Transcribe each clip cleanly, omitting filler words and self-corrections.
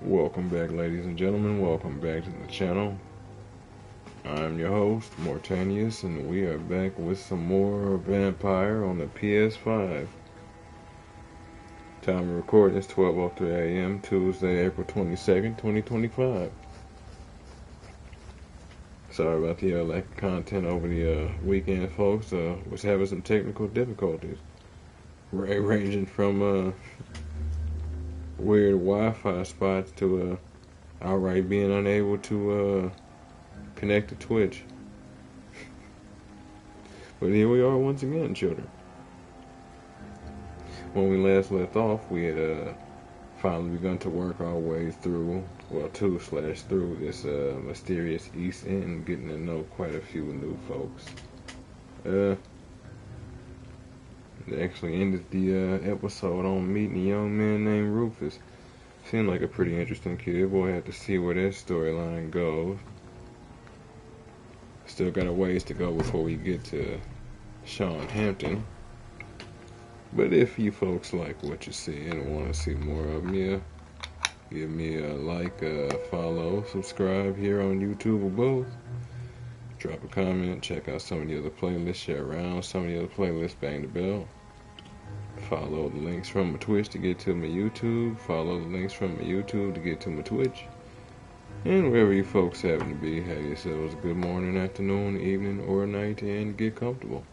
Welcome back, ladies and gentlemen. Welcome back to the channel. I'm your host, Mortanius, and we are back with some more Vampyr on the PS5. Time of recording is 12:03 a.m. Tuesday, April 22nd, 2025. Sorry about the lack of content over the weekend, folks. Was having some technical difficulties, ranging from weird Wi-Fi spots to outright being unable to connect to Twitch. But here we are once again, children. When we last left off, we had finally begun to work our way through, well, through this mysterious East End, getting to know quite a few new folks. They actually ended the episode on meeting a young man named Rufus. Seemed like a pretty interesting kid. We'll have to see where that storyline goes. Still got a ways to go before we get to Sean Hampton. But if you folks like what you see and want to see more of me, give me a like, follow, subscribe here on YouTube or both. Drop a comment, check out some of the other playlists, share around some of the other playlists, bang the bell. Follow the links from my Twitch to get to my YouTube. Follow the links from my YouTube to get to my Twitch. And wherever you folks happen to be, have yourselves a good morning, afternoon, evening, or night, and get comfortable.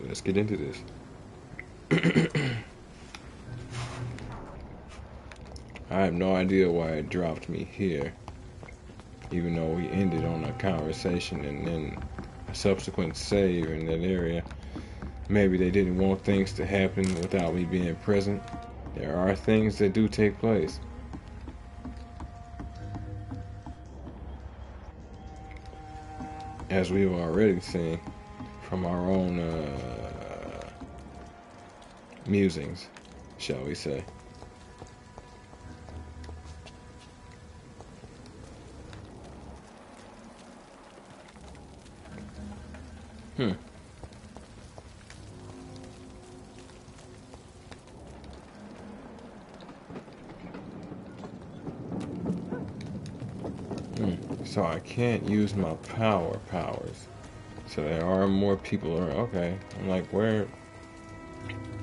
Let's get into this. I have no idea why it dropped me here, even though we ended on a conversation and then a subsequent save in that area. Maybe they didn't want things to happen without me being present. There are things that do take place. As we've already seen from our own musings, shall we say. So I can't use my powers. So there are more people around. Okay. I'm like, where?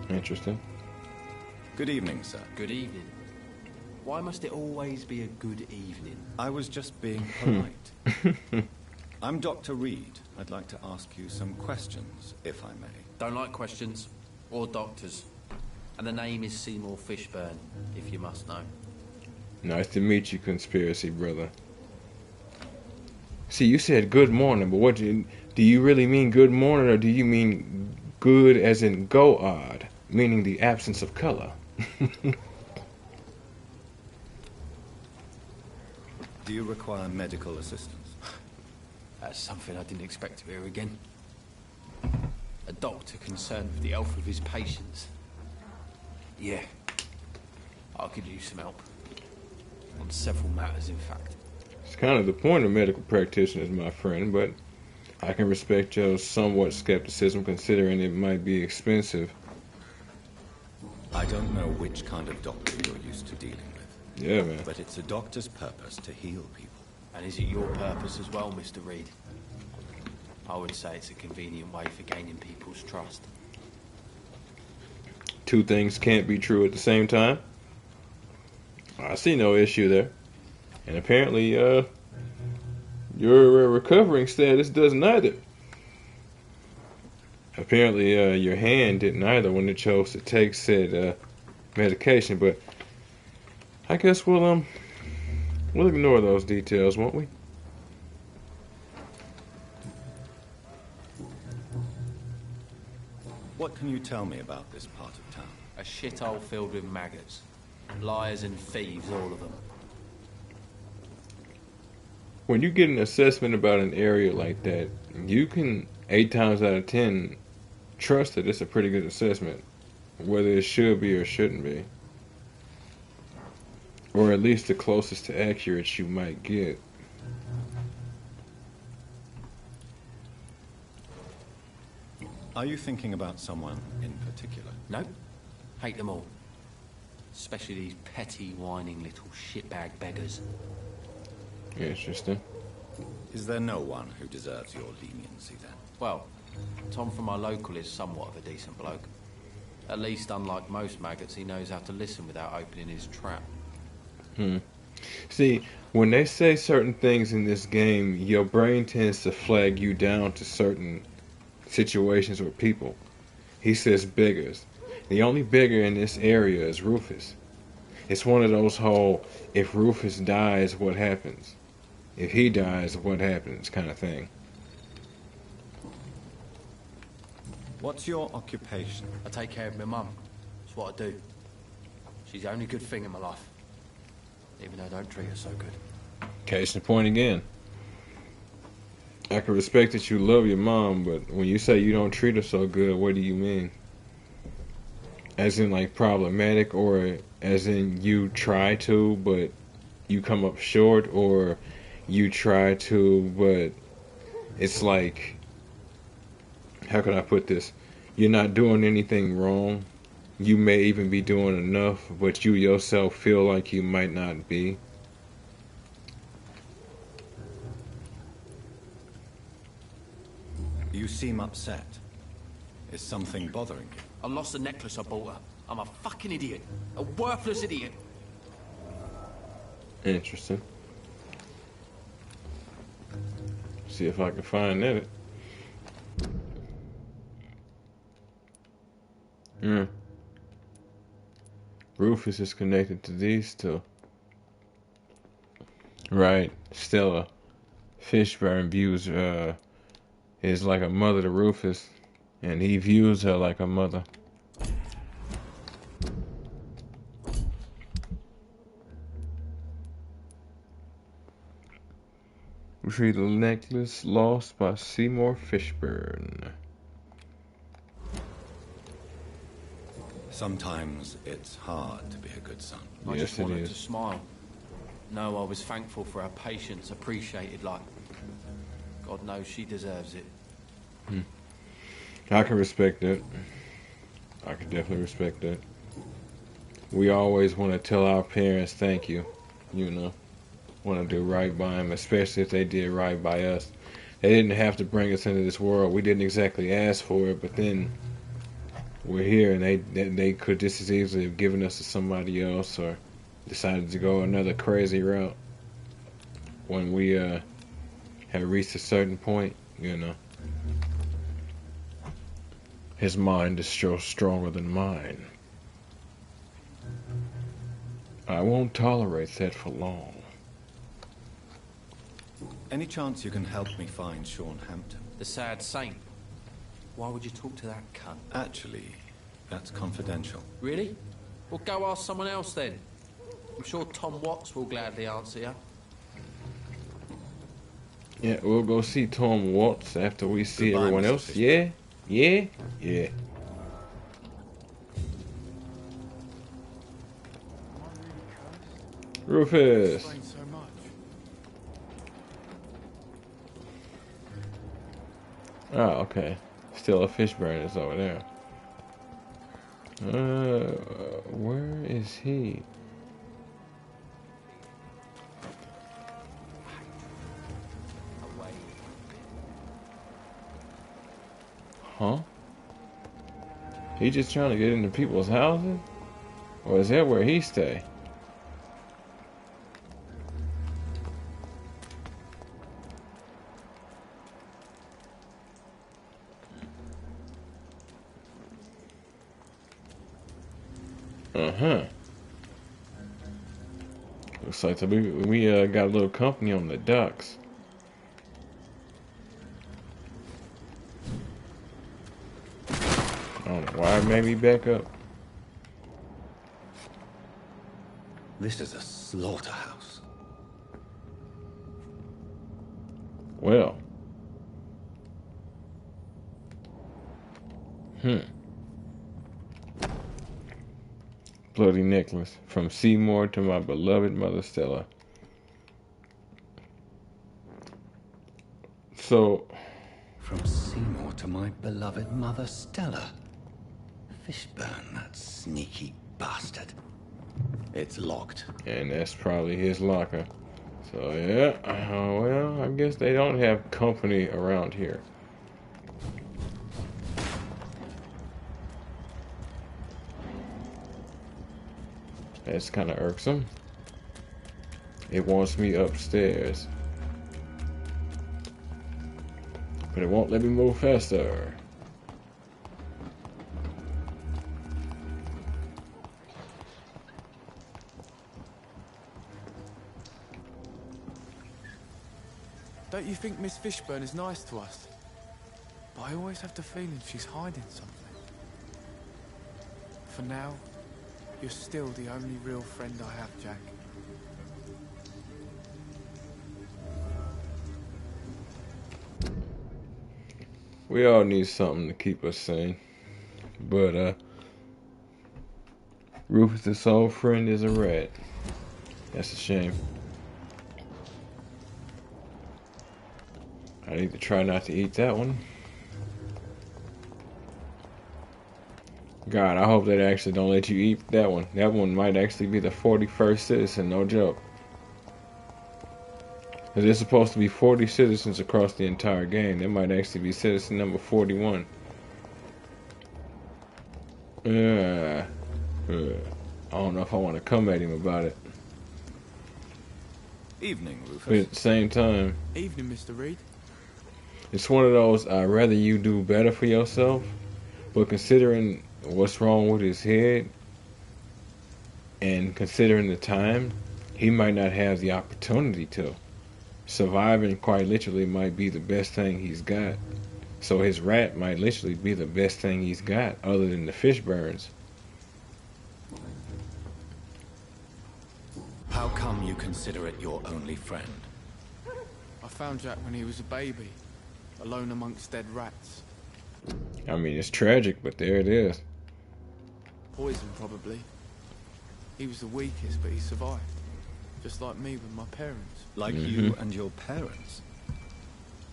Interesting. Good evening, sir. Good evening. Why must it always be a good evening? I was just being polite. I'm Dr. Reed. I'd like to ask you some questions, if I may. Don't like questions. Or doctors. And the name is Seymour Fishburne, if you must know. Nice to meet you, conspiracy brother. See, you said good morning, but do you really mean good morning, or do you mean good as in go odd, meaning the absence of color? Do you require medical assistance? That's something I didn't expect to hear again. A doctor concerned with the health of his patients. Yeah, I could use some help. On several matters, in fact. It's kind of the point of medical practitioners, my friend, but I can respect your somewhat skepticism considering it might be expensive. I don't know which kind of doctor you're used to dealing with. Yeah, man. But it's a doctor's purpose to heal people. And is it your purpose as well, Mr. Reed? I would say it's a convenient way for gaining people's trust. Two things can't be true at the same time. I see no issue there. And apparently, your recovering status does neither. Apparently, your hand didn't either when it chose to take said medication. But I guess we'll ignore those details, won't we? What can you tell me about this part of town? A shithole filled with maggots. Liars and thieves, all of them. When you get an assessment about an area like that, you can 8 times out of 10 trust that it's a pretty good assessment, whether it should be or shouldn't be, or at least the closest to accurate you might get. Are you thinking about someone in particular? No. Hate them all. Especially these petty, whining little shitbag beggars. Interesting. Is there no one who deserves your leniency, then? Well, Tom from our local is somewhat of a decent bloke. At least, unlike most maggots, he knows how to listen without opening his trap. See, when they say certain things in this game, your brain tends to flag you down to certain situations or people. He says beggars. The only beggar in this area is Rufus. It's one of those whole, if Rufus dies, what happens? If he dies, what happens kind of thing. What's your occupation? I take care of my mum. That's what I do. She's the only good thing in my life. Even though I don't treat her so good. Case in point again. I can respect that you love your mom, but when you say you don't treat her so good, what do you mean? As in like problematic, or as in you try to, but you come up short, or you try to, but it's like, how can I put this? You're not doing anything wrong. You may even be doing enough, but you yourself feel like you might not be. You seem upset. Is something bothering you? I lost the necklace I bought her. I'm a fucking idiot. A worthless idiot. Interesting. See if I can find that. Rufus is connected to these two. Right. Stella Fishburne views is like a mother to Rufus, and he views her like a mother. Retrieve the necklace lost by Seymour Fishburne. Sometimes it's hard to be a good son. I Yes, just it wanted is. to smile. No, I was thankful for her patience, appreciated like... God knows she deserves it. I can respect that. I can definitely respect that. We always want to tell our parents thank you, you know. Want to do right by them, especially if they did right by us. They didn't have to bring us into this world. We didn't exactly ask for it, but then we're here, and they could just as easily have given us to somebody else, or decided to go another crazy route when we had reached a certain point, you know. His mind is still stronger than mine. I won't tolerate that for long. Any chance you can help me find Sean Hampton? The sad saint. Why would you talk to that cunt? Actually, that's confidential. Really? Well, go ask someone else then. I'm sure Tom Watts will gladly answer you. Yeah, we'll go see Tom Watts after we see Goodbye, everyone Mr. else. Fishburne. Yeah. Rufus. Explains so much. Oh, okay. Still a Fishburne is over there. Where is he? Huh? He just trying to get into people's houses? Or is that where he stay? Uh-huh. Looks like we got a little company on the docks. I don't know why it made me back up. This is a slaughterhouse. Well. Bloody necklace. From Seymour to my beloved mother Stella. So... From Seymour to my beloved mother Stella. Fishburne, that sneaky bastard. It's locked. And that's probably his locker. So, yeah. Well, I guess they don't have company around here. That's kind of irksome. It wants me upstairs. But it won't let me move faster. Don't you think Miss Fishburne is nice to us? But I always have the feeling she's hiding something. For now, you're still the only real friend I have, Jack. We all need something to keep us sane. But, Rufus' old friend is a rat. That's a shame. I need to try not to eat that one. God, I hope they actually don't let you eat that one. That one might actually be the 41st citizen, no joke. Because there's supposed to be 40 citizens across the entire game. That might actually be citizen number 41. I don't know if I want to come at him about it. Evening, Rufus. But at the same time, Evening, Mr. Reed. it's one of those, I'd rather you do better for yourself. But considering what's wrong with his head, and considering the time, he might not have the opportunity to. Surviving quite literally might be the best thing he's got. So his rat might literally be the best thing he's got, other than the fish burns. How come you consider it your only friend? I found Jack when he was a baby, alone amongst dead rats. I mean, it's tragic, but there it is. Poison, probably. He was the weakest, but he survived. Just like me with my parents. Like you and your parents?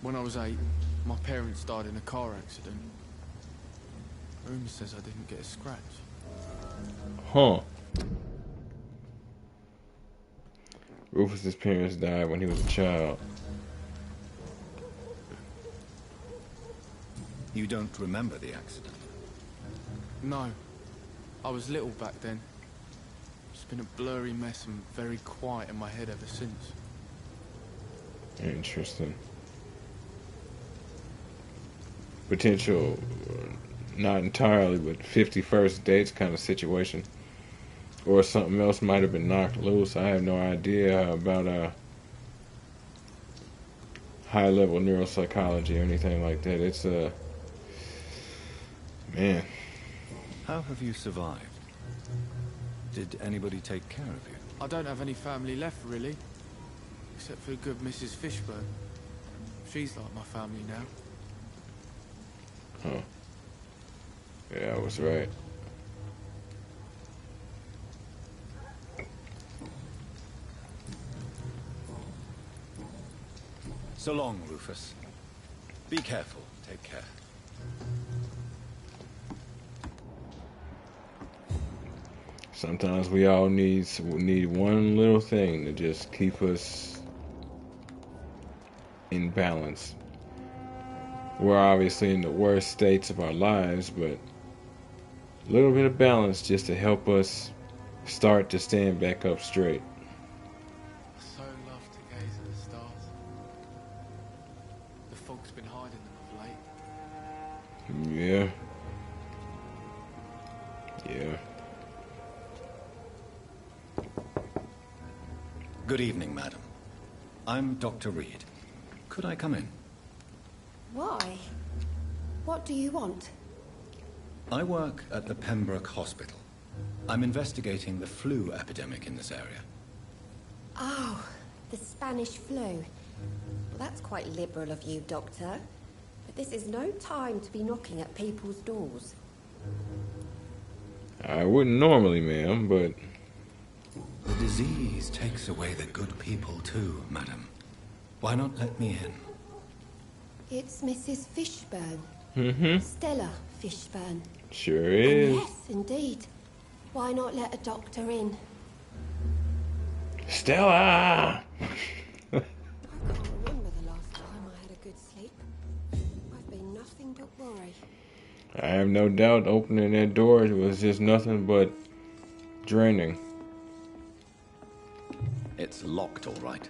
When I was 8, my parents died in a car accident. Rumour says I didn't get a scratch. Huh. Rufus's parents died when he was a child. You don't remember the accident? No. I was little back then. It's been a blurry mess and very quiet in my head ever since. Interesting. Potential, not entirely, but 51st dates kind of situation. Or something else might have been knocked loose. I have no idea about high-level neuropsychology or anything like that. It's man. How have you survived? Did anybody take care of you? I don't have any family left, really. Except for the good Mrs. Fishburne. She's like my family now. Huh. Yeah, I was right. So long, Rufus. Be careful. Take care. Sometimes we all need one little thing to just keep us in balance. We're obviously in the worst states of our lives, but a little bit of balance just to help us start to stand back up straight. I so love to gaze at the stars. The fog's been hiding them of late. Yeah. Yeah. Good evening, madam. I'm Dr. Reed. Could I come in? Why? What do you want? I work at the Pembroke Hospital. I'm investigating the flu epidemic in this area. Oh, the Spanish flu. Well, that's quite liberal of you, Doctor. But this is no time to be knocking at people's doors. I wouldn't normally, ma'am, but The disease takes away the good people too, madam. Why not let me in? It's Mrs. Fishburne. mm-hmm. Stella Fishburne. Sure Oh, is. yes, indeed. Why not let a doctor in? Stella! I can't remember the last time I had a good sleep. I've been nothing but worry. I have no doubt opening that door was just nothing but draining. It's locked, all right.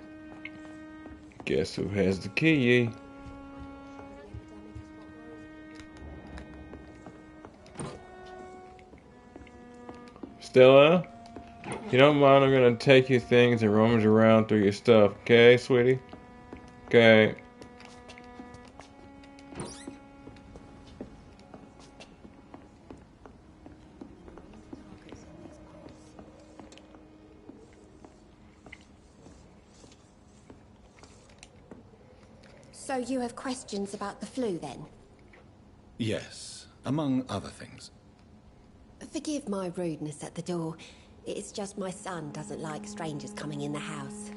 Guess who has the key? Stella? You don't mind, I'm gonna take your things and rummage around through your stuff, okay, sweetie? Okay. So you have questions about the flu, then? Yes, among other things. Forgive my rudeness at the door. It's just my son doesn't like strangers coming in the house.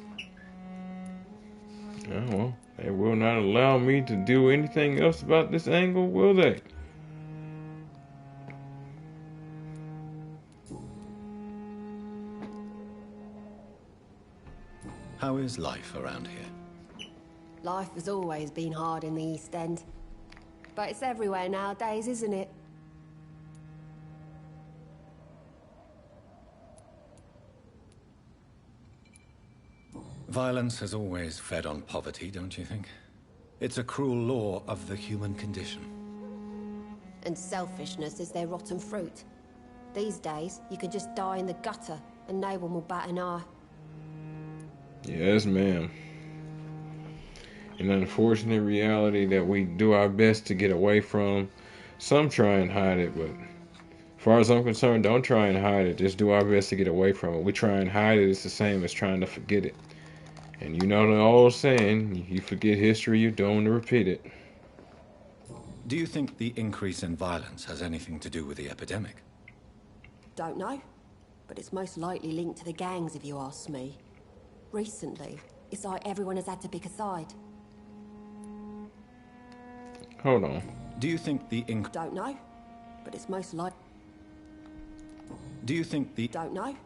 Oh, well, they will not allow me to do anything else about this angle, will they? How is life around here? Life has always been hard in the East End. But it's everywhere nowadays, isn't it? Violence has always fed on poverty, don't you think? It's a cruel law of the human condition. And selfishness is their rotten fruit. These days, you could just die in the gutter and no one will bat an eye. Yes, ma'am. An unfortunate reality that we do our best to get away from. Some try and hide it, but as far as I'm concerned, don't try and hide it. Just do our best to get away from it. We try and hide it, it's the same as trying to forget it. And you know the old saying, you forget history, you don't want to repeat it. Do you think the increase in violence has anything to do with the epidemic? Don't know. But it's most likely linked to the gangs, if you ask me. Recently, it's like everyone has had to pick a side. Hold on. Do you think the Don't know. But it's most likely... Do you think the... Don't know.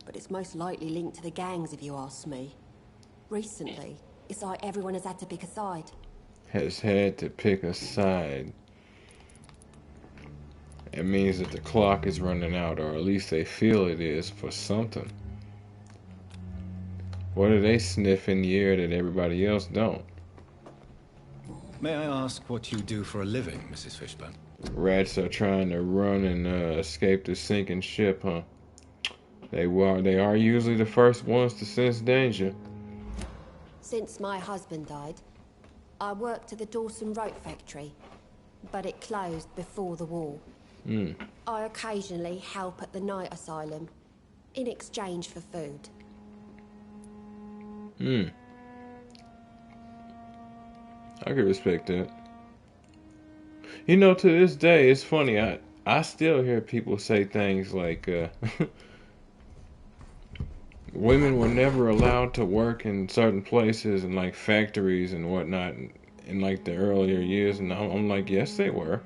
But it's most likely linked to the gangs, if you ask me. Recently, it's like everyone has had to pick a side. Has had to pick a side. It means that the clock is running out, or at least they feel it is, for something. What do they sniff in the air that everybody else don't? May I ask what you do for a living, Mrs. Fishburne? Rats are trying to run and escape the sinking ship, huh? They are usually the first ones to sense danger. Since my husband died, I worked at the Dawson Rope factory, but it closed before the war. I occasionally help at the night asylum, in exchange for food. I can respect that. You know, to this day, it's funny. I still hear people say things like, women were never allowed to work in certain places and like factories and whatnot in like the earlier years. And I'm like, yes, they were.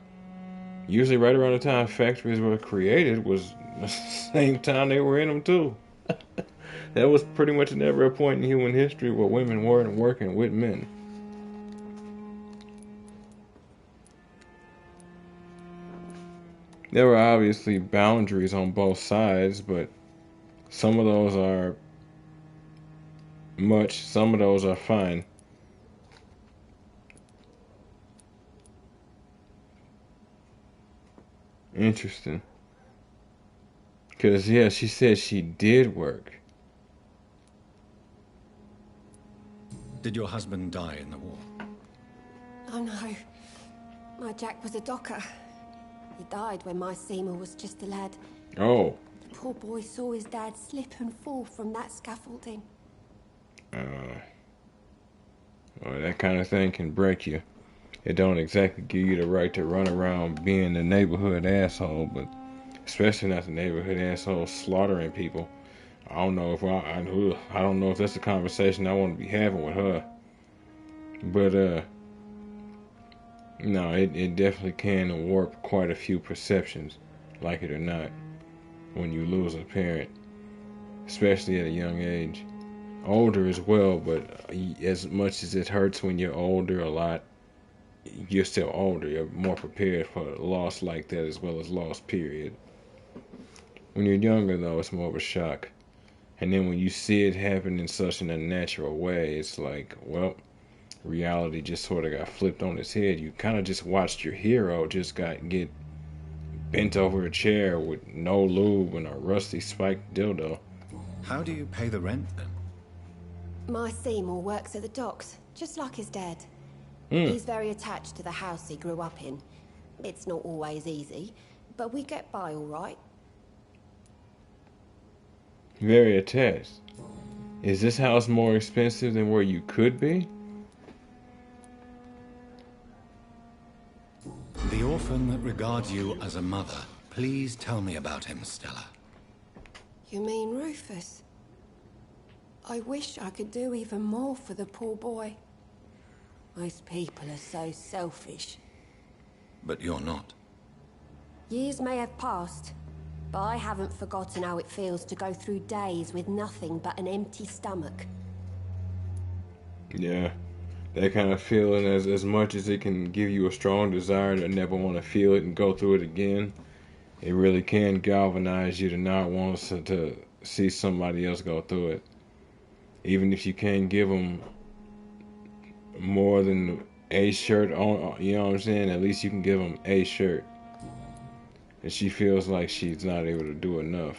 Usually right around the time factories were created was the same time they were in them too. That was pretty much never a point in human history where women weren't working with men. There were obviously boundaries on both sides, but some of those are much, some of those are fine. Interesting. Because, yeah, she said she did work. Did your husband die in the war? Oh no, my Jack was a docker. He died when my Seymour was just a lad. Oh. The poor boy saw his dad slip and fall from that scaffolding. Well, that kind of thing can break you. It don't exactly give you the right to run around being the neighborhood asshole, but especially not the neighborhood asshole slaughtering people. I don't know if I don't know if that's a conversation I want to be having with her. But no, it definitely can warp quite a few perceptions, like it or not, when you lose a parent, especially at a young age. older as well, but as much as it hurts when you're older, a lot, you're still older. You're more prepared for loss like that as well as loss, period. When you're younger, though, it's more of a shock. And then when you see it happen in such an unnatural way, it's like, well, reality just sort of got flipped on its head. You kind of just watched your hero just get bent over a chair with no lube and a rusty spiked dildo. How do you pay the rent, then? My Seymour works at the docks, just like his dad. He's very attached to the house he grew up in. It's not always easy, but we get by all right. Very attached. Is this house more expensive than where you could be? The orphan that regards you as a mother. Please tell me about him, Stella. You mean Rufus? I wish I could do even more for the poor boy. Most people are so selfish. But you're not. Years may have passed, but I haven't forgotten how it feels to go through days with nothing but an empty stomach. Yeah. That kind of feeling, as much as it can give you a strong desire to never want to feel it and go through it again, it really can galvanize you to not want to see somebody else go through it. Even if you can't give them more than a shirt on, you know what I'm saying? At least you can give them a shirt. And she feels like she's not able to do enough.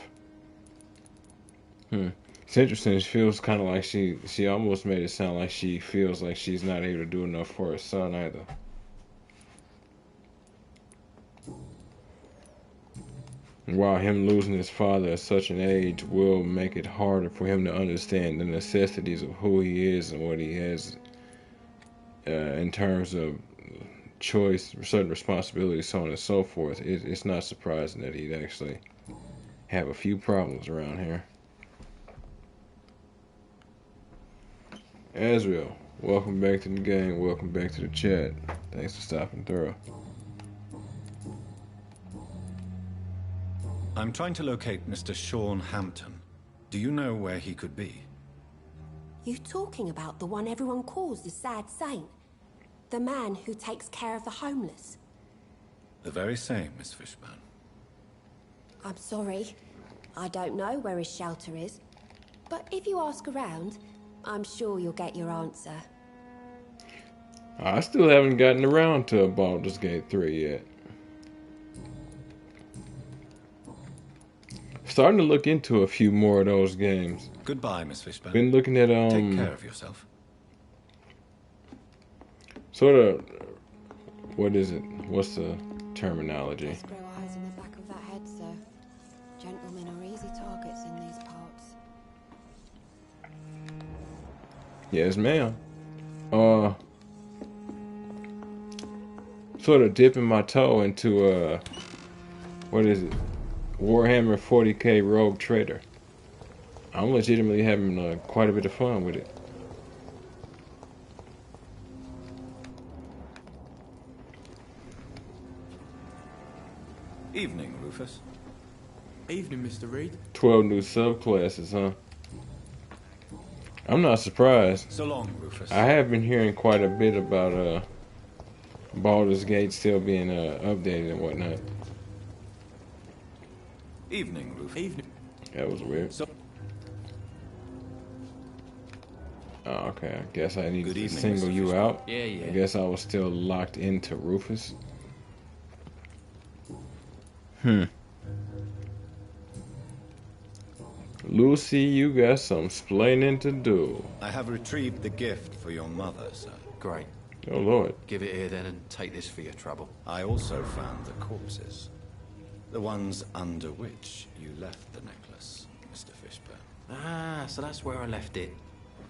It's interesting. It feels kind of like she almost made it sound like she feels like she's not able to do enough for her son either. While him losing his father at such an age will make it harder for him to understand the necessities of who he is and what he has in terms of choice, certain responsibilities, so on and so forth, it's not surprising that he'd actually have a few problems around here. Azrael, welcome back to the game. Welcome back to the chat. Thanks for stopping through. I'm trying to locate Mr. Sean Hampton. Do you know where he could be? You talking about the one everyone calls the sad saint? The man who takes care of the homeless? The very same, Miss Fishburne. I'm sorry. I don't know where his shelter is. But if you ask around, I'm sure you'll get your answer. I still haven't gotten around to Baldur's Gate 3 yet. Starting to look into a few more of those games. Goodbye, Miss Fishburne. Been looking at Take care of yourself. Sort of, what is it? What's the terminology? Just grow eyes in the back of that head, sir. Gentlemen are easy targets in these parts. Yes, ma'am. Sort of dipping my toe into what is it? Warhammer 40k Rogue Trader. I'm legitimately having quite a bit of fun with it. Evening, Rufus. Evening, Mr. Reed. 12 new subclasses, huh? I'm not surprised. So long, Rufus. I have been hearing quite a bit about Baldur's Gate still being updated and whatnot. Evening, Rufus. Evening. That was weird. Oh, okay. I guess I need Good to evening, single Mr. you Fishburne. out. Yeah. I guess I was still locked into Rufus. Lucy, you got some splaining to do. I have retrieved the gift for your mother, sir. Great. Oh, Lord. Give it here then and take this for your trouble. I also found the corpses. The ones under which you left the necklace, Mr. Fishburne. Ah, so that's where I left it.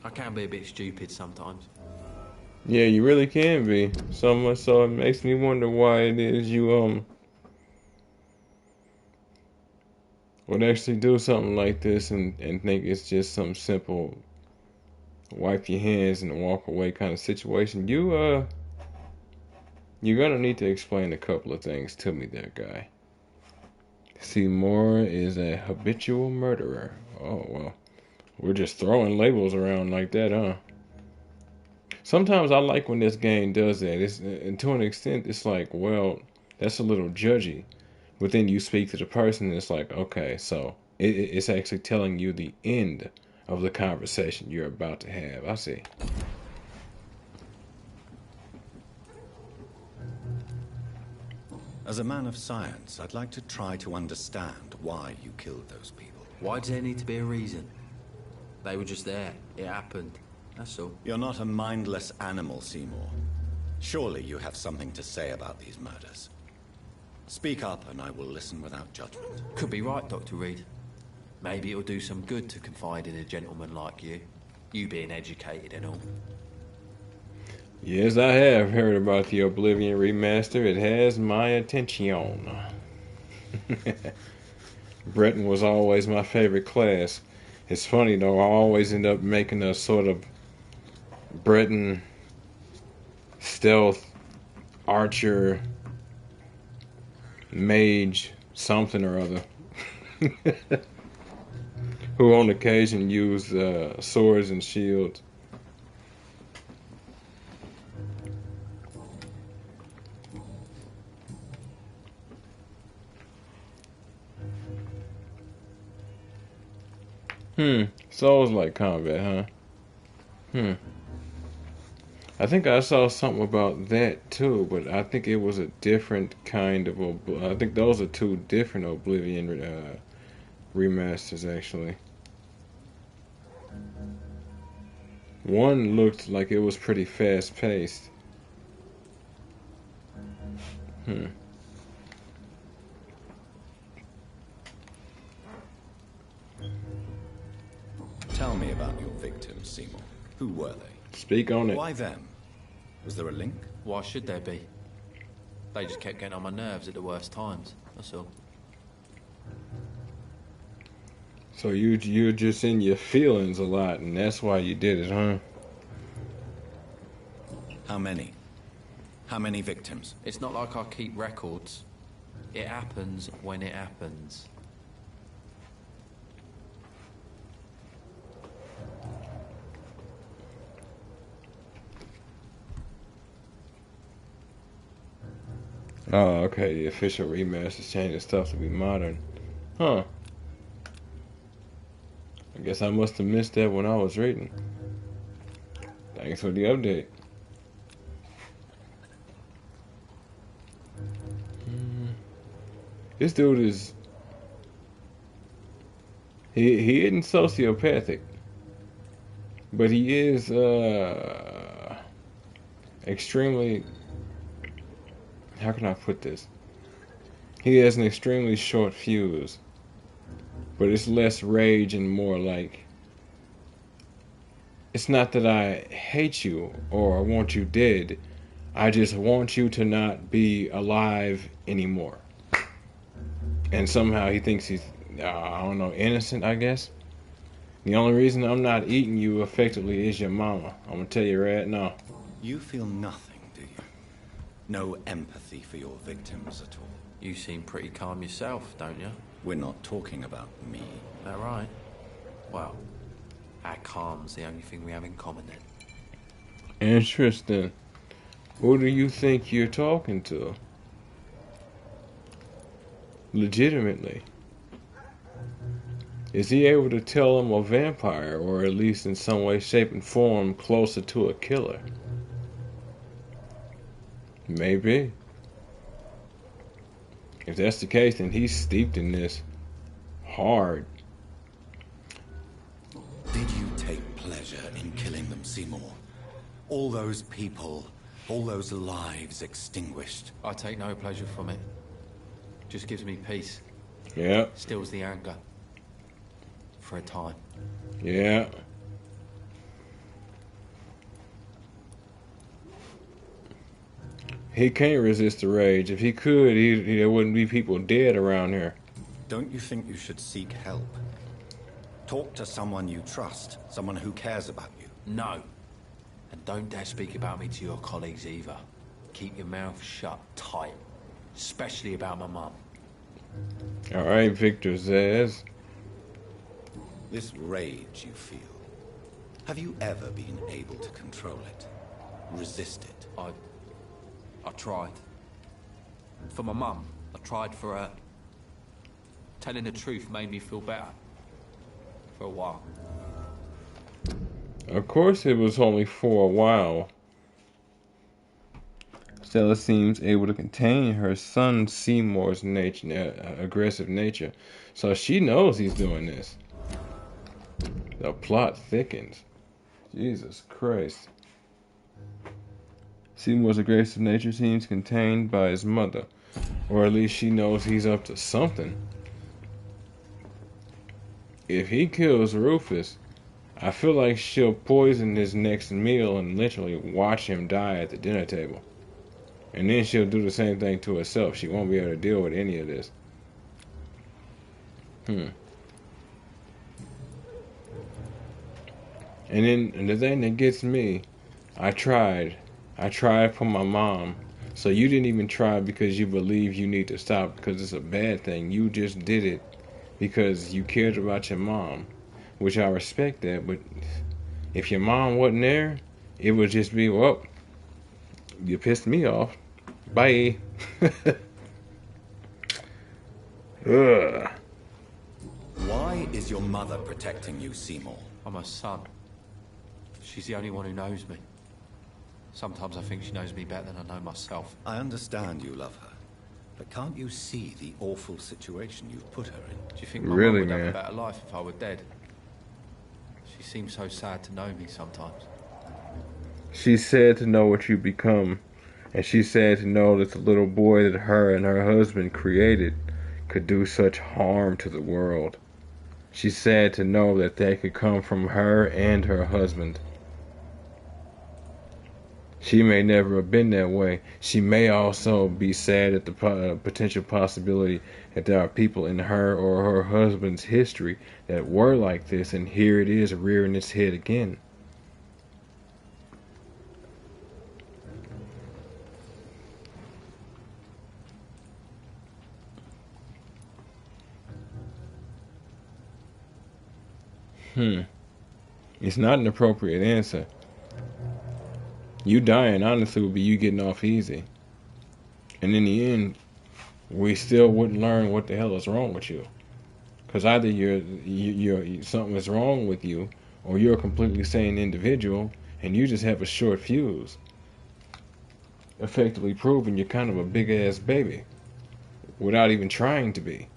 I can be a bit stupid sometimes. Yeah, you really can be. So much so it makes me wonder why it is you, would actually do something like this and think it's just some simple wipe your hands and walk away kind of situation. You're gonna need to explain a couple of things to me there, guy. Seymour is a habitual murderer. Oh, well. We're just throwing labels around like that, huh? Sometimes I like when this game does that. And to an extent, it's like, well, that's a little judgy. But then you speak to the person, and it's like, okay, so it's actually telling you the end of the conversation you're about to have. I see. As a man of science, I'd like to try to understand why you killed those people. Why does there need to be a reason? They were just there. It happened. That's all. You're not a mindless animal, Seymour. Surely you have something to say about these murders. Speak up and I will listen without judgment. Could be right, Dr. Reed. Maybe it'll do some good to confide in a gentleman like you. You being educated and all. Yes, I have heard about the Oblivion remaster. It has my attention. Breton was always my favorite class. It's funny though, I always end up making a sort of Breton stealth archer mage something or other who on occasion used swords and shields. Souls-like combat, huh? I think I saw something about that too, but I think it was a different kind of. I think those are two different Oblivion remasters, actually. One looked like it was pretty fast-paced. Tell me about your victims, Seymour. Who were they? Speak on it. Why them? Was there a link? Why should there be? They just kept getting on my nerves at the worst times. That's all. So you're just in your feelings a lot, and that's why you did it, huh? How many? How many victims? It's not like I keep records. It happens when it happens. Oh, okay. The official remaster's changing stuff to be modern. Huh. I guess I must have missed that when I was reading. Thanks for the update. This dude is... He isn't sociopathic. But he is, extremely... How can I put this? He has an extremely short fuse. But it's less rage and more like... It's not that I hate you or I want you dead. I just want you to not be alive anymore. And somehow he thinks he's, I don't know, innocent, I guess. The only reason I'm not eating you effectively is your mama. I'm gonna tell you right now. You feel nothing, do you? No empathy for your victims at all? You seem pretty calm yourself, don't you? We're not talking about me. Is that right? Well, our calm's the only thing we have in common then. Interesting. Who do you think you're talking to? Legitimately. Is he able to tell I'm a vampire, or at least in some way, shape, and form closer to a killer? Maybe. If that's the case, then he's steeped in this hard. Did you take pleasure in killing them, Seymour? All those people, all those lives extinguished. I take no pleasure from it. Just gives me peace. Yeah. Stills the anger. For a time. Yeah. He can't resist the rage. If he could, there wouldn't be people dead around here. Don't you think you should seek help? Talk to someone you trust, someone who cares about you. No. And don't dare speak about me to your colleagues either. Keep your mouth shut tight. Especially about my mum. Alright, Victor Zaz. This rage you feel, have you ever been able to control it? Resist it? I tried. For my mum, I tried for her. Telling the truth made me feel better. For a while. Of course it was only for a while. Stella seems able to contain her son Seymour's aggressive nature. So she knows he's doing this. The plot thickens. Jesus Christ. Seymour's aggressive nature seems contained by his mother. Or at least she knows he's up to something. If he kills Rufus, I feel like she'll poison his next meal and literally watch him die at the dinner table. And then she'll do the same thing to herself. She won't be able to deal with any of this. And then the thing that gets me, I tried for my mom. So you didn't even try because you believe you need to stop because it's a bad thing. You just did it because you cared about your mom, which I respect that. But if your mom wasn't there, it would just be, well, you pissed me off. Bye. Ugh. Why is your mother protecting you, Seymour? I'm her son. She's the only one who knows me. Sometimes I think she knows me better than I know myself. I understand you love her, but can't you see the awful situation you've put her in? Do you think my Really, mum would man? have a better life if I were dead? She seems so sad to know me sometimes. She's sad to know what you become. And she's sad to know that the little boy that her and her husband created could do such harm to the world. She's sad to know that could come from her and her husband. She may never have been that way. She may also be sad at the potential possibility that there are people in her or her husband's history that were like this, and here it is rearing its head again. It's not an appropriate answer. You dying, honestly, would be you getting off easy. And in the end, we still wouldn't learn what the hell is wrong with you. Because either you're something is wrong with you, or you're a completely sane individual, and you just have a short fuse. Effectively proving you're kind of a big-ass baby. Without even trying to be.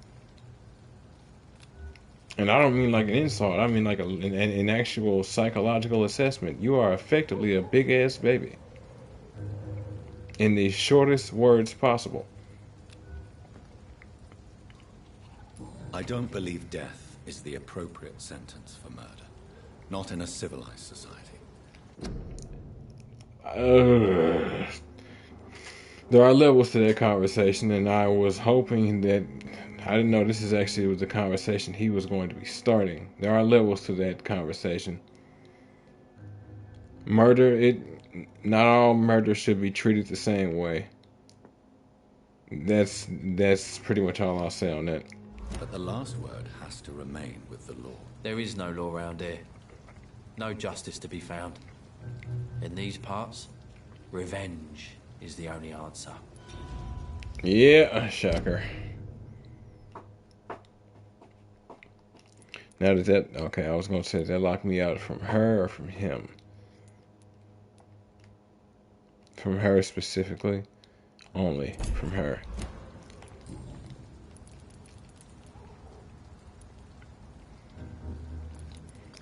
And I don't mean like an insult. I mean like an actual psychological assessment. You are effectively a big-ass baby. In the shortest words possible. I don't believe death is the appropriate sentence for murder. Not in a civilized society. There are levels to that conversation, and I was hoping that... I didn't know this was the conversation he was going to be starting. There are levels to that conversation. Not all murder should be treated the same way. That's pretty much all I'll say on that. But the last word has to remain with the law. There is no law around here. No justice to be found. In these parts, revenge is the only answer. Yeah, shocker. Now okay, I was going to say, does that lock me out from her or from him? From her specifically? Only from her.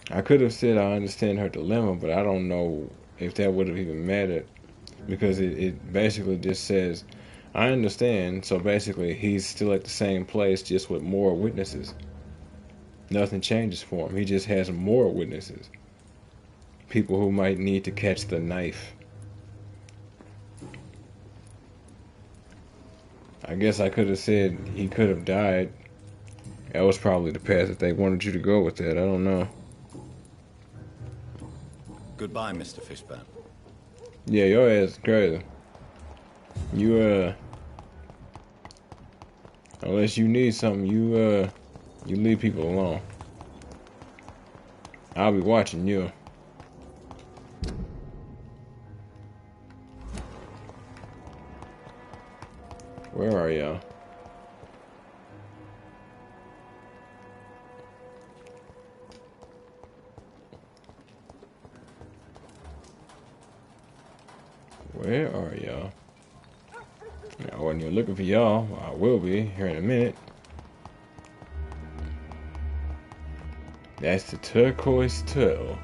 I could have said I understand her dilemma, but I don't know if that would have even mattered. Because it basically just says, I understand, so basically he's still at the same place, just with more witnesses. Nothing changes for him. He just has more witnesses. People who might need to catch the knife. I guess I could have said he could have died. That was probably the path that they wanted you to go with that. I don't know. Goodbye, Mr. Fishburne. Yeah, your ass is crazy. You, unless you need something, you leave people alone. I'll be watching you. Where are y'all? Where are y'all? I wasn't even looking for y'all. I will be here in a minute. That's the Turquoise turtle.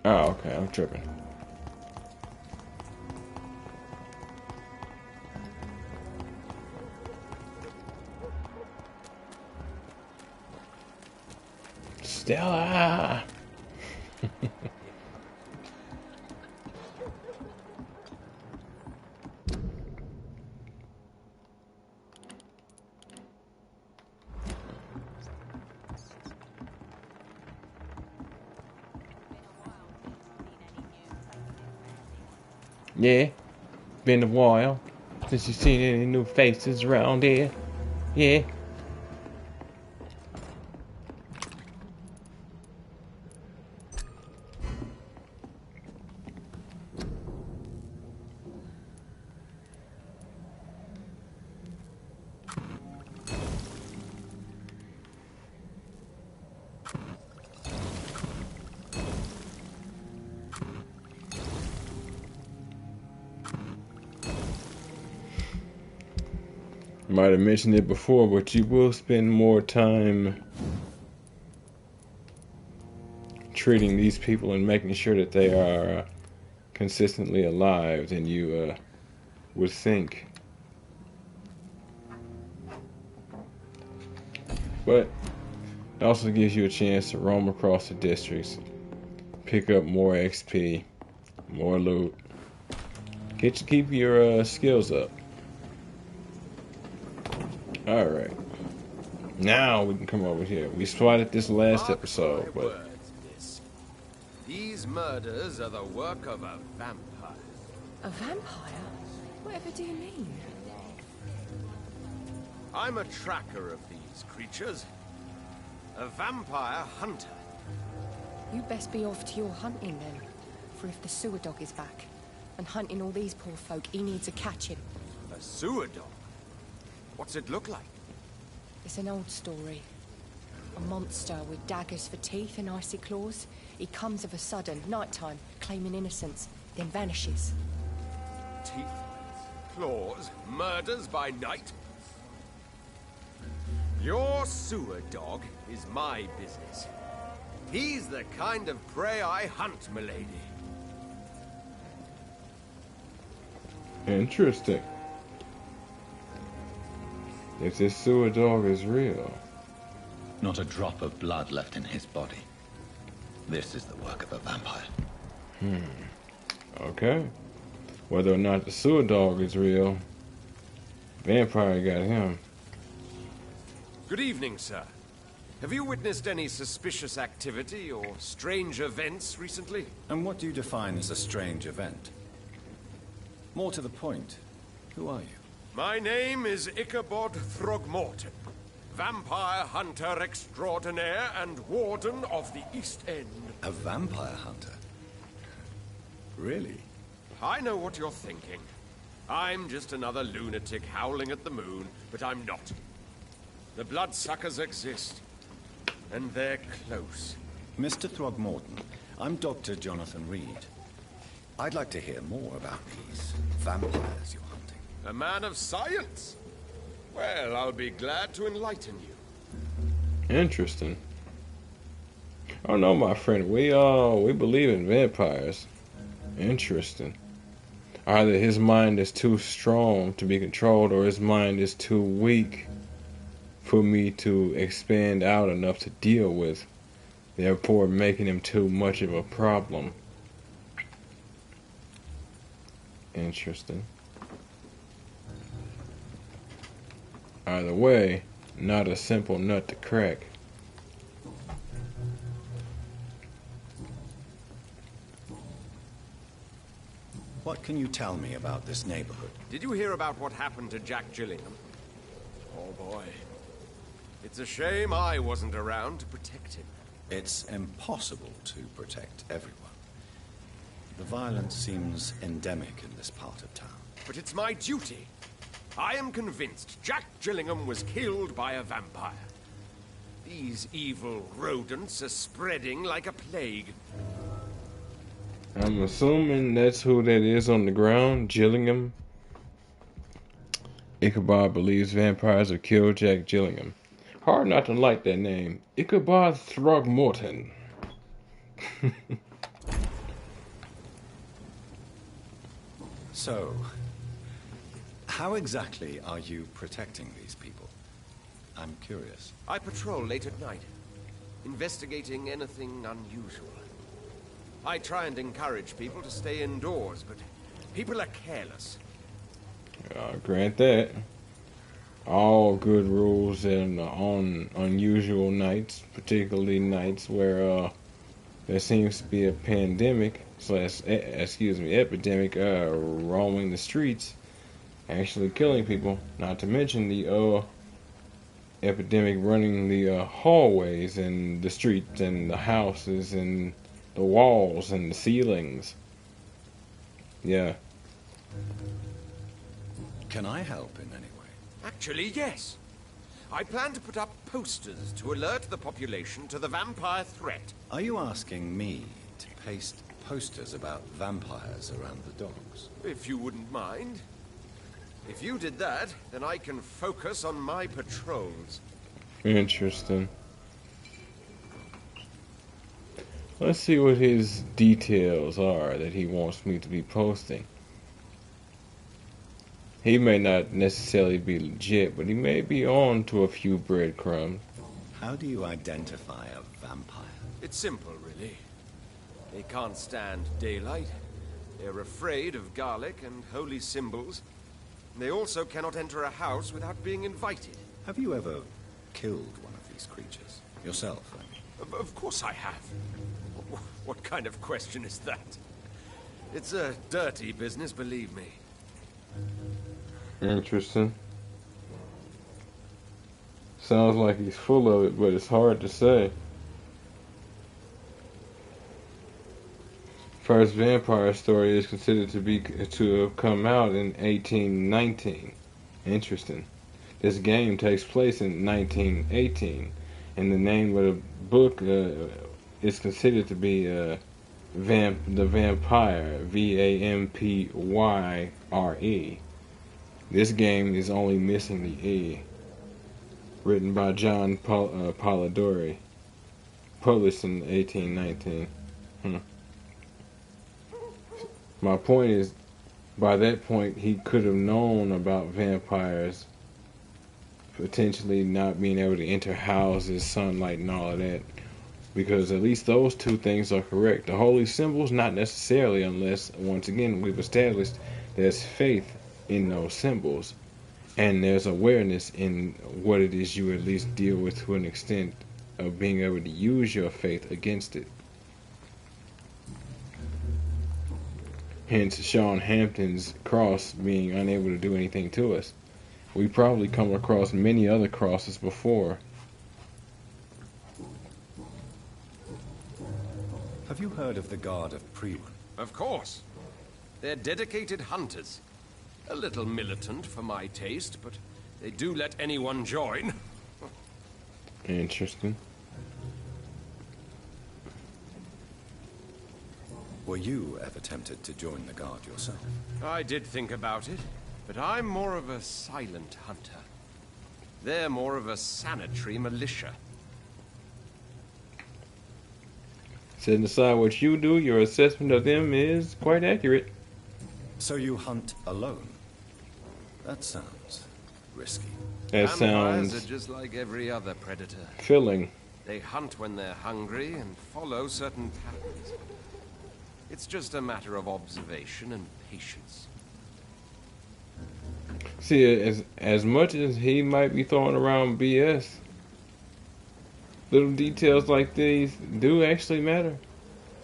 Oh, okay, I'm tripping. Stella! Yeah, been a while since you've seen any new faces around here. Yeah. Might have mentioned it before, but you will spend more time treating these people and making sure that they are consistently alive than you would think. But it also gives you a chance to roam across the districts, pick up more XP, more loot, keep your skills up. Alright. Now we can come over here. We spotted this last episode, but... These murders are the work of a vampire. A vampire? Whatever do you mean? I'm a tracker of these creatures. A vampire hunter. You best be off to your hunting then. For if the sewer dog is back, and hunting all these poor folk, he needs a catching. A sewer dog? What's it look like? It's an old story. A monster with daggers for teeth and icy claws. He comes of a sudden, nighttime, claiming innocence, then vanishes. Teeth, claws, murders by night? Your sewer dog is my business. He's the kind of prey I hunt, milady. Interesting. If this sewer dog is real. Not a drop of blood left in his body. This is the work of a vampire. Okay. Whether or not the sewer dog is real, vampire got him. Good evening, sir. Have you witnessed any suspicious activity or strange events recently? And what do you define as a strange event? More to the point, who are you? My name is Ichabod Throgmorton, vampire hunter extraordinaire and warden of the East End. A vampire hunter? Really? I know what you're thinking. I'm just another lunatic howling at the moon, but I'm not. The bloodsuckers exist, and they're close. Mr. Throgmorton, I'm Dr. Jonathan Reed. I'd like to hear more about these vampires you're hunting. A man of science? Well, I'll be glad to enlighten you. Interesting. Oh no, my friend, we believe in vampires. Interesting. Either his mind is too strong to be controlled, or his mind is too weak for me to expand out enough to deal with, therefore making him too much of a problem. Interesting. Either way, not a simple nut to crack. can you tell me about this neighborhood? Did you hear about what happened to Jack Gillingham? Oh boy. It's a shame I wasn't around to protect him. It's impossible to protect everyone. The violence seems endemic in this part of town. But it's my duty. I am convinced Jack Gillingham was killed by a vampire. These evil rodents are spreading like a plague. I'm assuming that's who that is on the ground, Gillingham. Ichabod believes vampires have killed Jack Gillingham. Hard not to like that name. Ichabod Throgmorton. So, how exactly are you protecting these people? I'm curious. I patrol late at night, investigating anything unusual. I try and encourage people to stay indoors, but people are careless. Grant that. All good rules and on unusual nights, particularly nights where there seems to be a pandemic epidemic roaming the streets, actually killing people. Not to mention the epidemic running the hallways and the streets and the houses and the walls and the ceilings. Yeah. Can I help in any way? Actually, yes. I plan to put up posters to alert the population to the vampire threat. Are you asking me to paste posters about vampires around the docks? If you wouldn't mind. If you did that, then I can focus on my patrols. Interesting. Let's see what his details are that he wants me to be posting. He may not necessarily be legit, but he may be on to a few breadcrumbs. How do you identify a vampire? It's simple, really. They can't stand daylight. They're afraid of garlic and holy symbols. They also cannot enter a house without being invited. Have you ever killed one of these creatures? Yourself, I mean. Of course I have. What kind of question is that? It's a dirty business, believe me. Interesting. Sounds like he's full of it, but it's hard to say. First vampire story is considered to have come out in 1819. Interesting. This game takes place in 1918, and the name of the book is considered to be The Vampyr, Vampyre. This game is only missing the E. Written by John Polidori. Published in 1819. My point is, by that point, he could have known about vampires potentially not being able to enter houses, sunlight, and all of that. Because at least those two things are correct. The holy symbols, not necessarily, unless, once again, we've established there's faith in those symbols. And there's awareness in what it is you at least deal with to an extent of being able to use your faith against it. Hence, Sean Hampton's cross being unable to do anything to us. We probably come across many other crosses before. Have you heard of the Guard of Prerun? Of course. They're dedicated hunters. A little militant for my taste, but they do let anyone join. Interesting. Were you ever tempted to join the Guard yourself? I did think about it, but I'm more of a silent hunter. They're more of a sanitary militia. Setting aside what you do, your assessment of them is quite accurate. So you hunt alone? That sounds risky. That Vampires sounds are just like every other predator. filling. They hunt when they're hungry and follow certain patterns. It's just a matter of observation and patience. See, as much as he might be throwing around BS, little details like these do actually matter.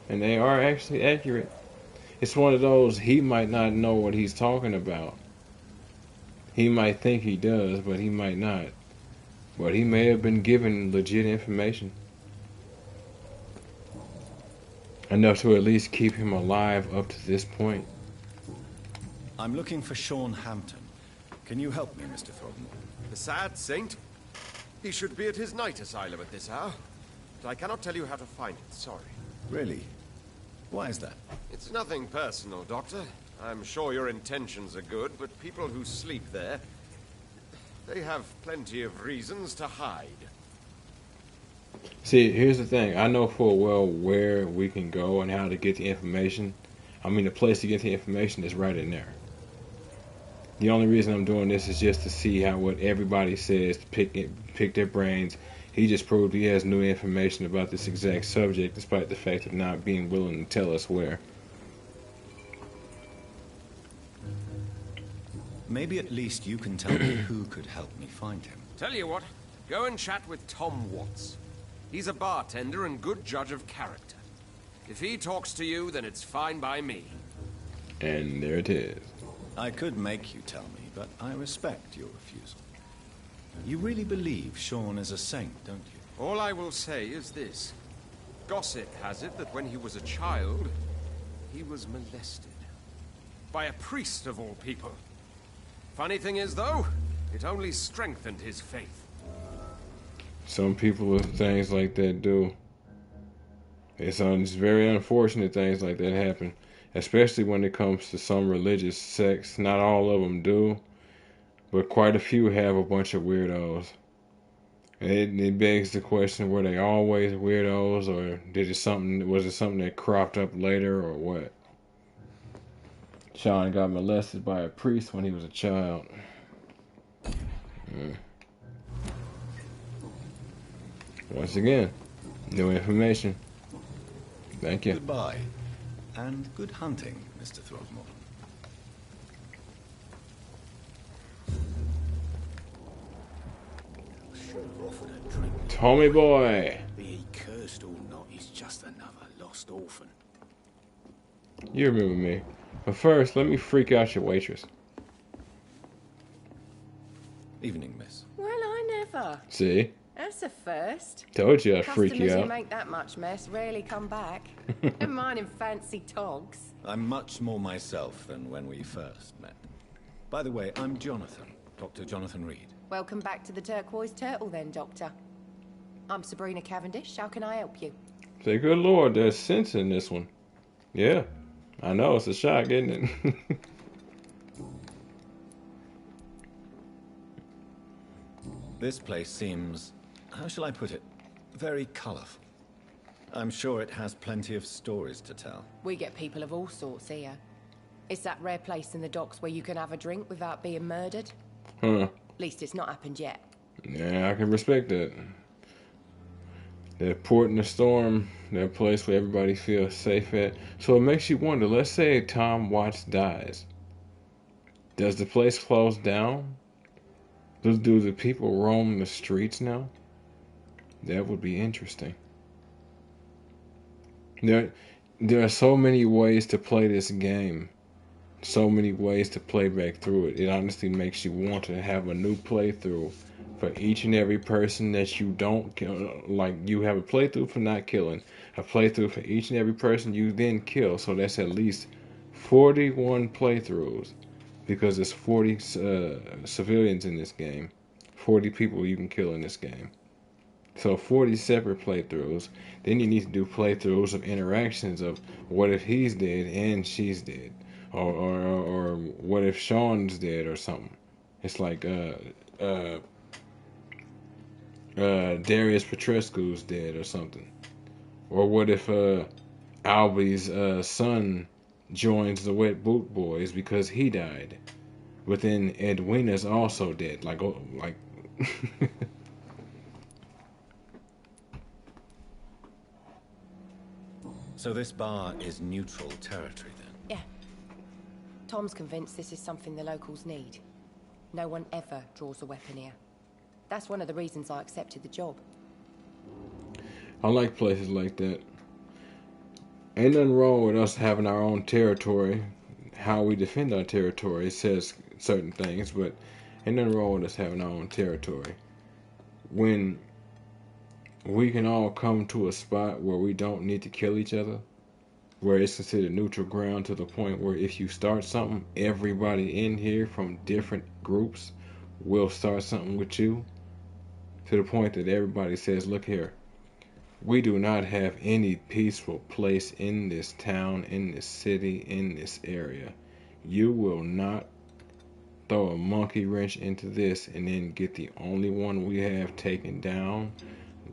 And they are actually accurate. it's one of those, he might not know what he's talking about. He might think he does, but he might not. But he may have been given legit information. Enough to at least keep him alive up to this point. I'm looking for Sean Hampton. Can you help me, Mr. Throgmorton? The sad saint? He should be at his night asylum at this hour. But I cannot tell you how to find it, sorry. Really? Why is that? It's nothing personal, Doctor. I'm sure your intentions are good, but people who sleep there, they have plenty of reasons to hide. See, here's the thing. I know full well where we can go and how to get the information. I mean, the place to get the information is right in there. The only reason I'm doing this is just to see how what everybody says, to pick their brains. He just proved he has new information about this exact subject, despite the fact of not being willing to tell us where. Maybe at least you can tell me who could help me find him. Tell you what, go and chat with Tom Watts. He's a bartender and good judge of character. If he talks to you, then it's fine by me. And there it is. I could make you tell me, but I respect your refusal. You really believe Sean is a saint, don't you? All I will say is this. Gossip has it that when he was a child, he was molested. By a priest of all people. Funny thing is, though, it only strengthened his faith. Some people with things like that do. It's very unfortunate things like that happen. Especially when it comes to some religious sects. Not all of them do. But quite a few have a bunch of weirdos. It begs the question, were they always weirdos, or was it something that cropped up later, or what? Sean got molested by a priest when he was a child. Once again, new information. Thank you. Goodbye. And good hunting, Mr. Throgmorton. Should have offered a drink. Tommy boy. Be he cursed or not, he's just another lost orphan. You remember me. But first, let me freak out your waitress. Evening, miss. Well, I never. See? That's a first. Told you I'd freak you Customers who out. make that much mess rarely come back. Never mind in fancy togs. I'm much more myself than when we first met. By the way, I'm Jonathan, Dr. Jonathan Reed. Welcome back to the Turquoise Turtle then, Doctor. I'm Sabrina Cavendish. How can I help you? Say, good Lord, there's sense in this one. Yeah, I know, it's a shock, isn't it? This place seems, how shall I put it, very colorful. I'm sure it has plenty of stories to tell. We get people of all sorts here. It's that rare place in the docks where you can have a drink without being murdered. Huh. At least it's not happened yet. Yeah, I can respect that. That port in the storm, that place where everybody feels safe at. So it makes you wonder, let's say Tom Watts dies. Does the place close down? Do the people roam the streets now? That would be interesting. There are so many ways to play this game. So many ways to play back through it. It honestly makes you want to have a new playthrough for each and every person that you don't kill. Like, you have a playthrough for not killing, a playthrough for each and every person you then kill. So that's at least 41 playthroughs, because there's 40 civilians in this game, 40 people you can kill in this game. So 40 separate playthroughs. Then you need to do playthroughs of interactions of what if he's dead and she's dead, or what if Sean's dead or something. It's like Darius Petrescu's dead or something, or what if Albie's son joins the Wet Boot Boys because he died, but then Edwina's also dead. Like. So this bar is neutral territory then? Yeah. Tom's convinced this is something the locals need. No one ever draws a weapon here. That's one of the reasons I accepted the job. I like places like that. Ain't nothing wrong with us having our own territory. How we defend our territory says certain things, but ain't nothing wrong with us having our own territory. When we can all come to a spot where we don't need to kill each other, where it's considered neutral ground to the point where if you start something, everybody in here from different groups will start something with you, to the point that everybody says, look here, we do not have any peaceful place in this town, in this city, in this area. You will not throw a monkey wrench into this and then get the only one we have taken down.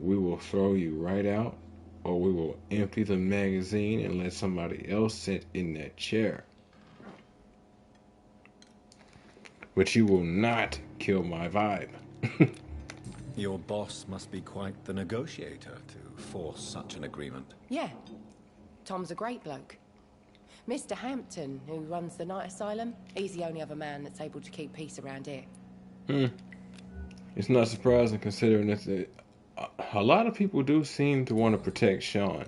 We will throw you right out, or we will empty the magazine and let somebody else sit in that chair. But you will not kill my vibe. Your boss must be quite the negotiator to force such an agreement. Yeah. Tom's a great bloke. Mr. Hampton, who runs the night asylum, he's the only other man that's able to keep peace around here. It's not surprising considering that a lot of people do seem to want to protect Sean.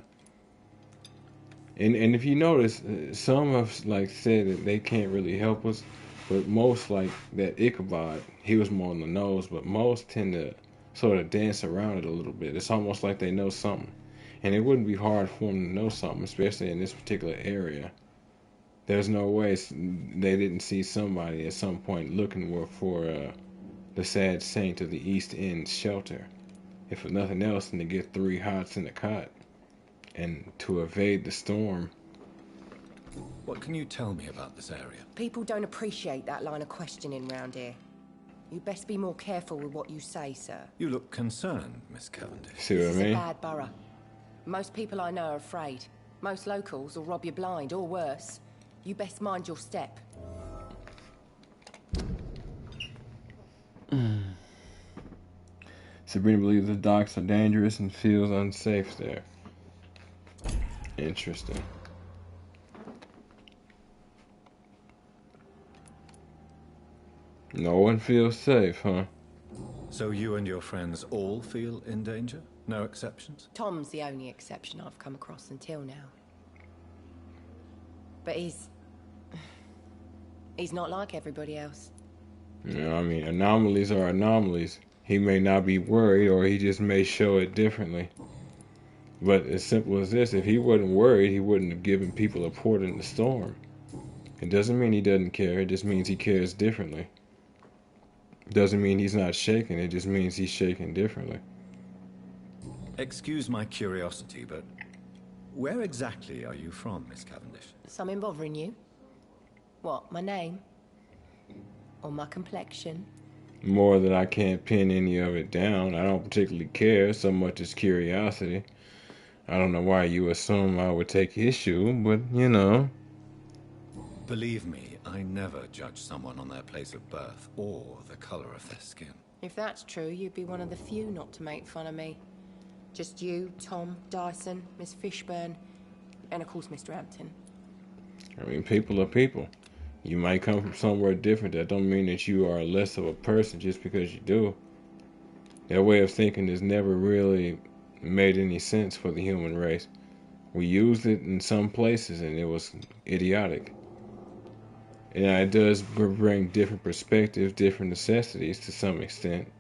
And if you notice, some have said that they can't really help us, but most, like that Ichabod, he was more on the nose, but most tend to sort of dance around it a little bit. It's almost like they know something. And it wouldn't be hard for them to know something, especially in this particular area. There's no way they didn't see somebody at some point looking for the sad saint of the East End shelter. If for nothing else than to get 3 hots in a cot and to evade the storm. What can you tell me about this area? People don't appreciate that line of questioning round here. You best be more careful with what you say, sir. You look concerned, Miss Cavendish. See what I This mean? is a bad borough. Most people I know are afraid. Most locals will rob you blind, or worse. You best mind your step. Sabrina believes the docks are dangerous and feels unsafe there. Interesting. No one feels safe, huh? So you and your friends all feel in danger? No exceptions? Tom's the only exception I've come across until now. But he's not like everybody else. I mean, anomalies are anomalies. He may not be worried, or he just may show it differently. But as simple as this, if he wasn't worried, he wouldn't have given people a port in the storm. It doesn't mean he doesn't care, it just means he cares differently. Doesn't mean he's not shaken, it just means he's shaken differently. Excuse my curiosity, but where exactly are you from, Miss Cavendish? Something bothering you? What, my name? Or my complexion? More that I can't pin any of it down. I don't particularly care so much as curiosity. I don't know why you assume I would take issue, but you know. Believe me, I never judge someone on their place of birth or the color of their skin. If that's true, you'd be one of the few not to make fun of me. Just you, Tom, Dyson, Miss Fishburne, and of course Mr. Hampton. I mean, people are people. You might come from somewhere different. That don't mean that you are less of a person just because you do. That way of thinking has never really made any sense for the human race. We used it in some places and it was idiotic. And it does bring different perspectives, different necessities to some extent,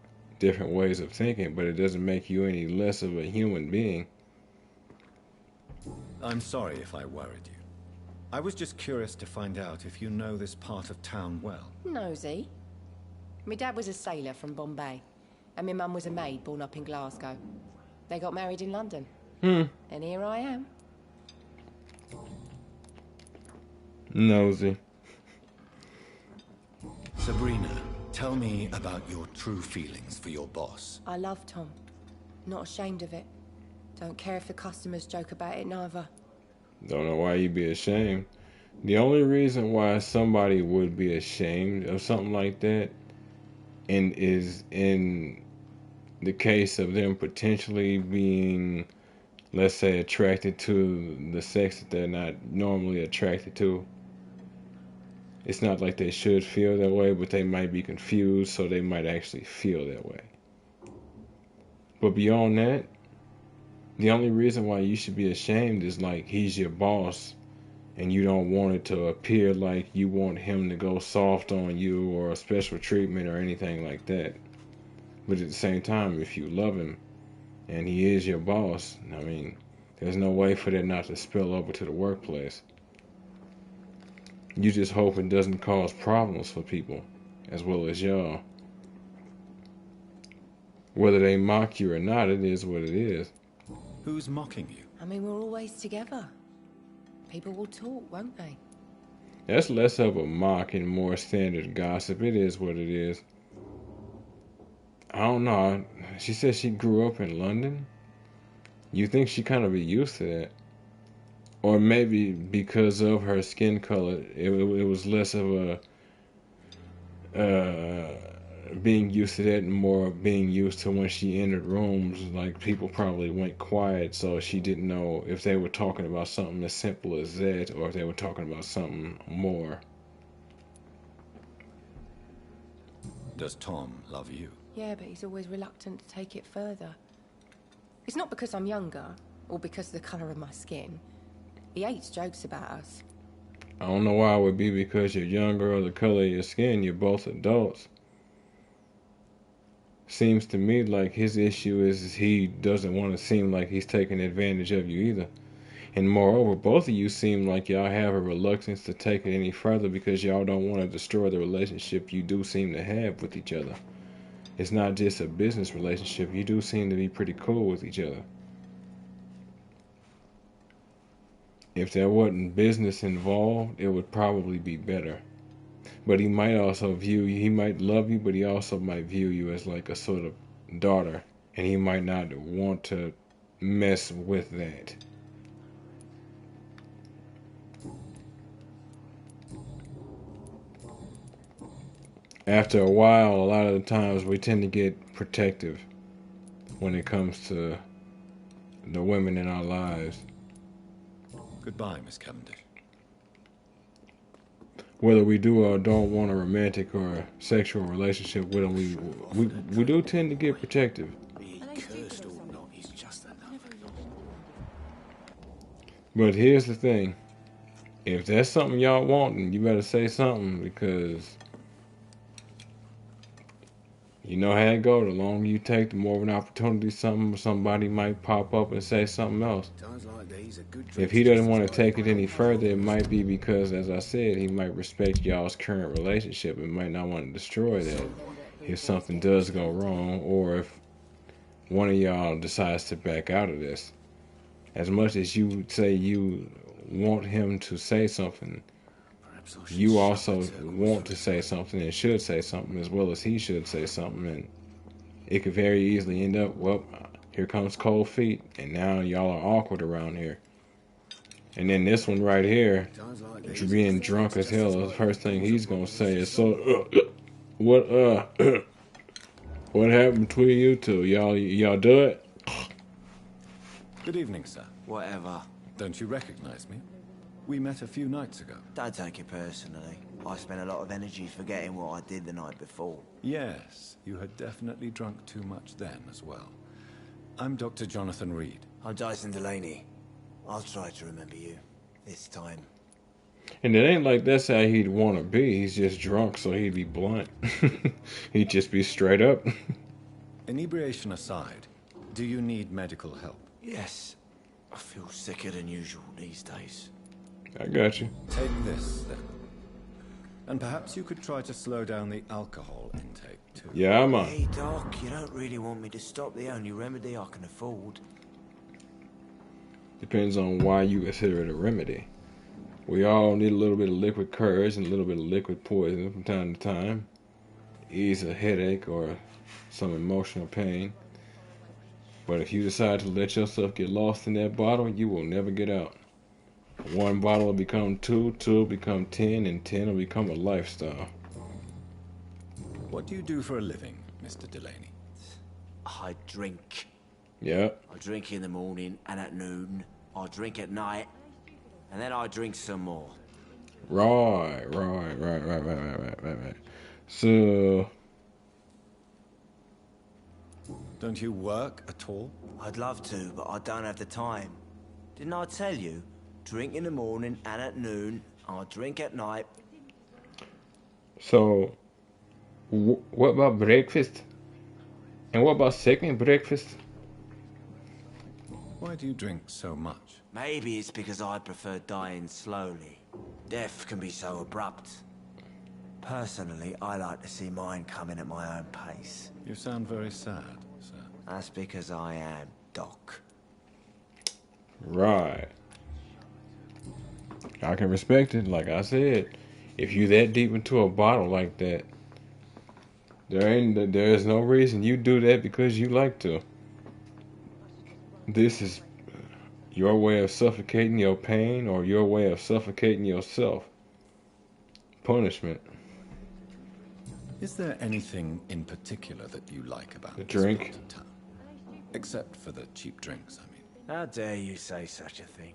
different ways of thinking, but it doesn't make you any less of a human being. I'm sorry if I worried you. I was just curious to find out if you know this part of town well. Nosy. My dad was a sailor from Bombay, and my mum was a maid born up in Glasgow. They got married in London. And here I am. Nosy. Sabrina, tell me about your true feelings for your boss. I love Tom. Not ashamed of it. Don't care if the customers joke about it, neither. Don't know why you'd be ashamed. The only reason why somebody would be ashamed of something like that and is in the case of them potentially being, let's say, attracted to the sex that they're not normally attracted to. It's not like they should feel that way, but they might be confused, so they might actually feel that way. But beyond that, The only reason why you should be ashamed is like he's your boss and you don't want it to appear like you want him to go soft on you or special treatment or anything like that. But at the same time, if you love him and he is your boss, I mean, there's no way for that not to spill over to the workplace. You just hope it doesn't cause problems for people, as well as y'all. Whether they mock you or not, it is what it is. Who's mocking you? I mean, we're always together. People will talk, won't they? That's less of a mock and more standard gossip. It is what it is. I don't know. She said she grew up in London. You think she kind of be used to that. Or maybe because of her skin color, it was less of a being used to that and more being used to when she entered rooms, like people probably went quiet, so she didn't know if they were talking about something as simple as that or if they were talking about something more. Does Tom love you? Yeah, but he's always reluctant to take it further. It's not because I'm younger, or because of the colour of my skin. He hates jokes about us. I don't know why it would be because you're younger or the color of your skin. You're both adults. Seems to me like his issue is he doesn't want to seem like he's taking advantage of you either. And moreover, both of you seem like y'all have a reluctance to take it any further because y'all don't want to destroy the relationship you do seem to have with each other. It's not just a business relationship. You do seem to be pretty cool with each other. If there wasn't business involved, it would probably be better. But he might also he might love you, but he also might view you as like a sort of daughter. And he might not want to mess with that. After a while, a lot of the times we tend to get protective when it comes to the women in our lives. Goodbye, Miss Cavendish. Whether we do or don't want a romantic or sexual relationship with them, we do tend to get protective. Be he cursed or not, he's just another. But here's the thing. If that's something y'all want, then you better say something, because you know how it go. The longer you take, the more of an opportunity somebody might pop up and say something else. Times like these are good. If he doesn't want to take it any further, it might be because, as I said, he might respect y'all's current relationship and might not want to destroy that if something does go wrong, or if one of y'all decides to back out of this. As much as you say you want him to say something, you also want to say something and should say something, as well as he should say something, and it could very easily end up, well, here comes cold feet, and now y'all are awkward around here. And then this one right here, being drunk as hell, the first thing he's gonna say is, so, what happened between you two? Y'all do it? Good evening, sir. Whatever. Don't you recognize me? We met a few nights ago. Don't take it personally. I spent a lot of energy forgetting what I did the night before. Yes, you had definitely drunk too much then as well. I'm Dr. Jonathan Reed. I'm Dyson Delaney. I'll try to remember you. This time. And it ain't like that's how he'd want to be. He's just drunk, so he'd be blunt. He'd just be straight up. Inebriation aside, do you need medical help? Yes. I feel sicker than usual these days. I got you. Take this, then. And perhaps you could try to slow down the alcohol intake, too. Yeah, I'm on. Hey, Doc, you don't really want me to stop the only remedy I can afford. Depends on why you consider it a remedy. We all need a little bit of liquid courage and a little bit of liquid poison from time to time. Ease a headache or some emotional pain. But if you decide to let yourself get lost in that bottle, you will never get out. One bottle will become two, two will become 10, and 10 will become a lifestyle. What do you do for a living, Mr. Delaney? I drink. Yep. I drink in the morning and at noon. I drink at night. And then I drink some more. Right. So Don't you work at all? I'd love to, but I don't have the time. Didn't I tell you? Drink in the morning and at noon. I drink at night. So, what about breakfast? And what about second breakfast? Why do you drink so much? Maybe it's because I prefer dying slowly. Death can be so abrupt. Personally, I like to see mine coming at my own pace. You sound very sad, sir. That's because I am Doc. Right. I can respect it. Like I said, if you that deep into a bottle like that, there's no reason you do that because you like to. This is your way of suffocating your pain or your way of suffocating yourself. Punishment. Is there anything in particular that you like about The this drink? part of town? Except for the cheap drinks, I mean. How dare you say such a thing?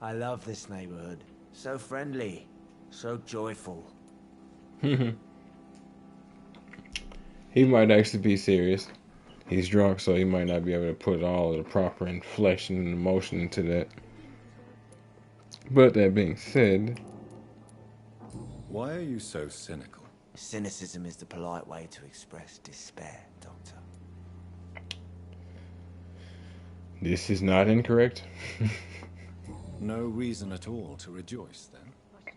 I love this neighborhood. So friendly. So joyful. He might actually be serious. He's drunk, so he might not be able to put all of the proper inflection and emotion into that. But that being said, Why are you so cynical? Cynicism is the polite way to express despair, Doctor. this is not incorrect. No reason at all to rejoice, then?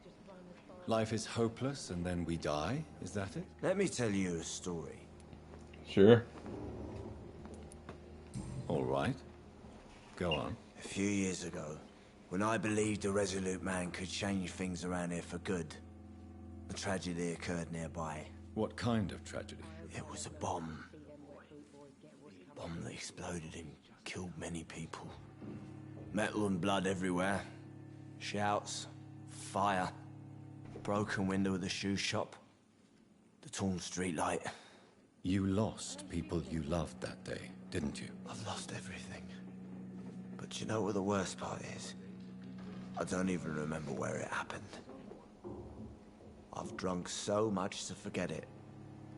Life is hopeless and then we die, is that it? Let me tell you a story. Sure. All right. Go on. A few years ago, when I believed a resolute man could change things around here for good, a tragedy occurred nearby. What kind of tragedy? It was a bomb. A bomb that exploded and killed many people. Metal and blood everywhere. Shouts, fire, broken window of the shoe shop, the torn streetlight. You lost people you loved that day, didn't you? I've lost everything. But you know what the worst part is? I don't even remember where it happened. I've drunk so much to forget it,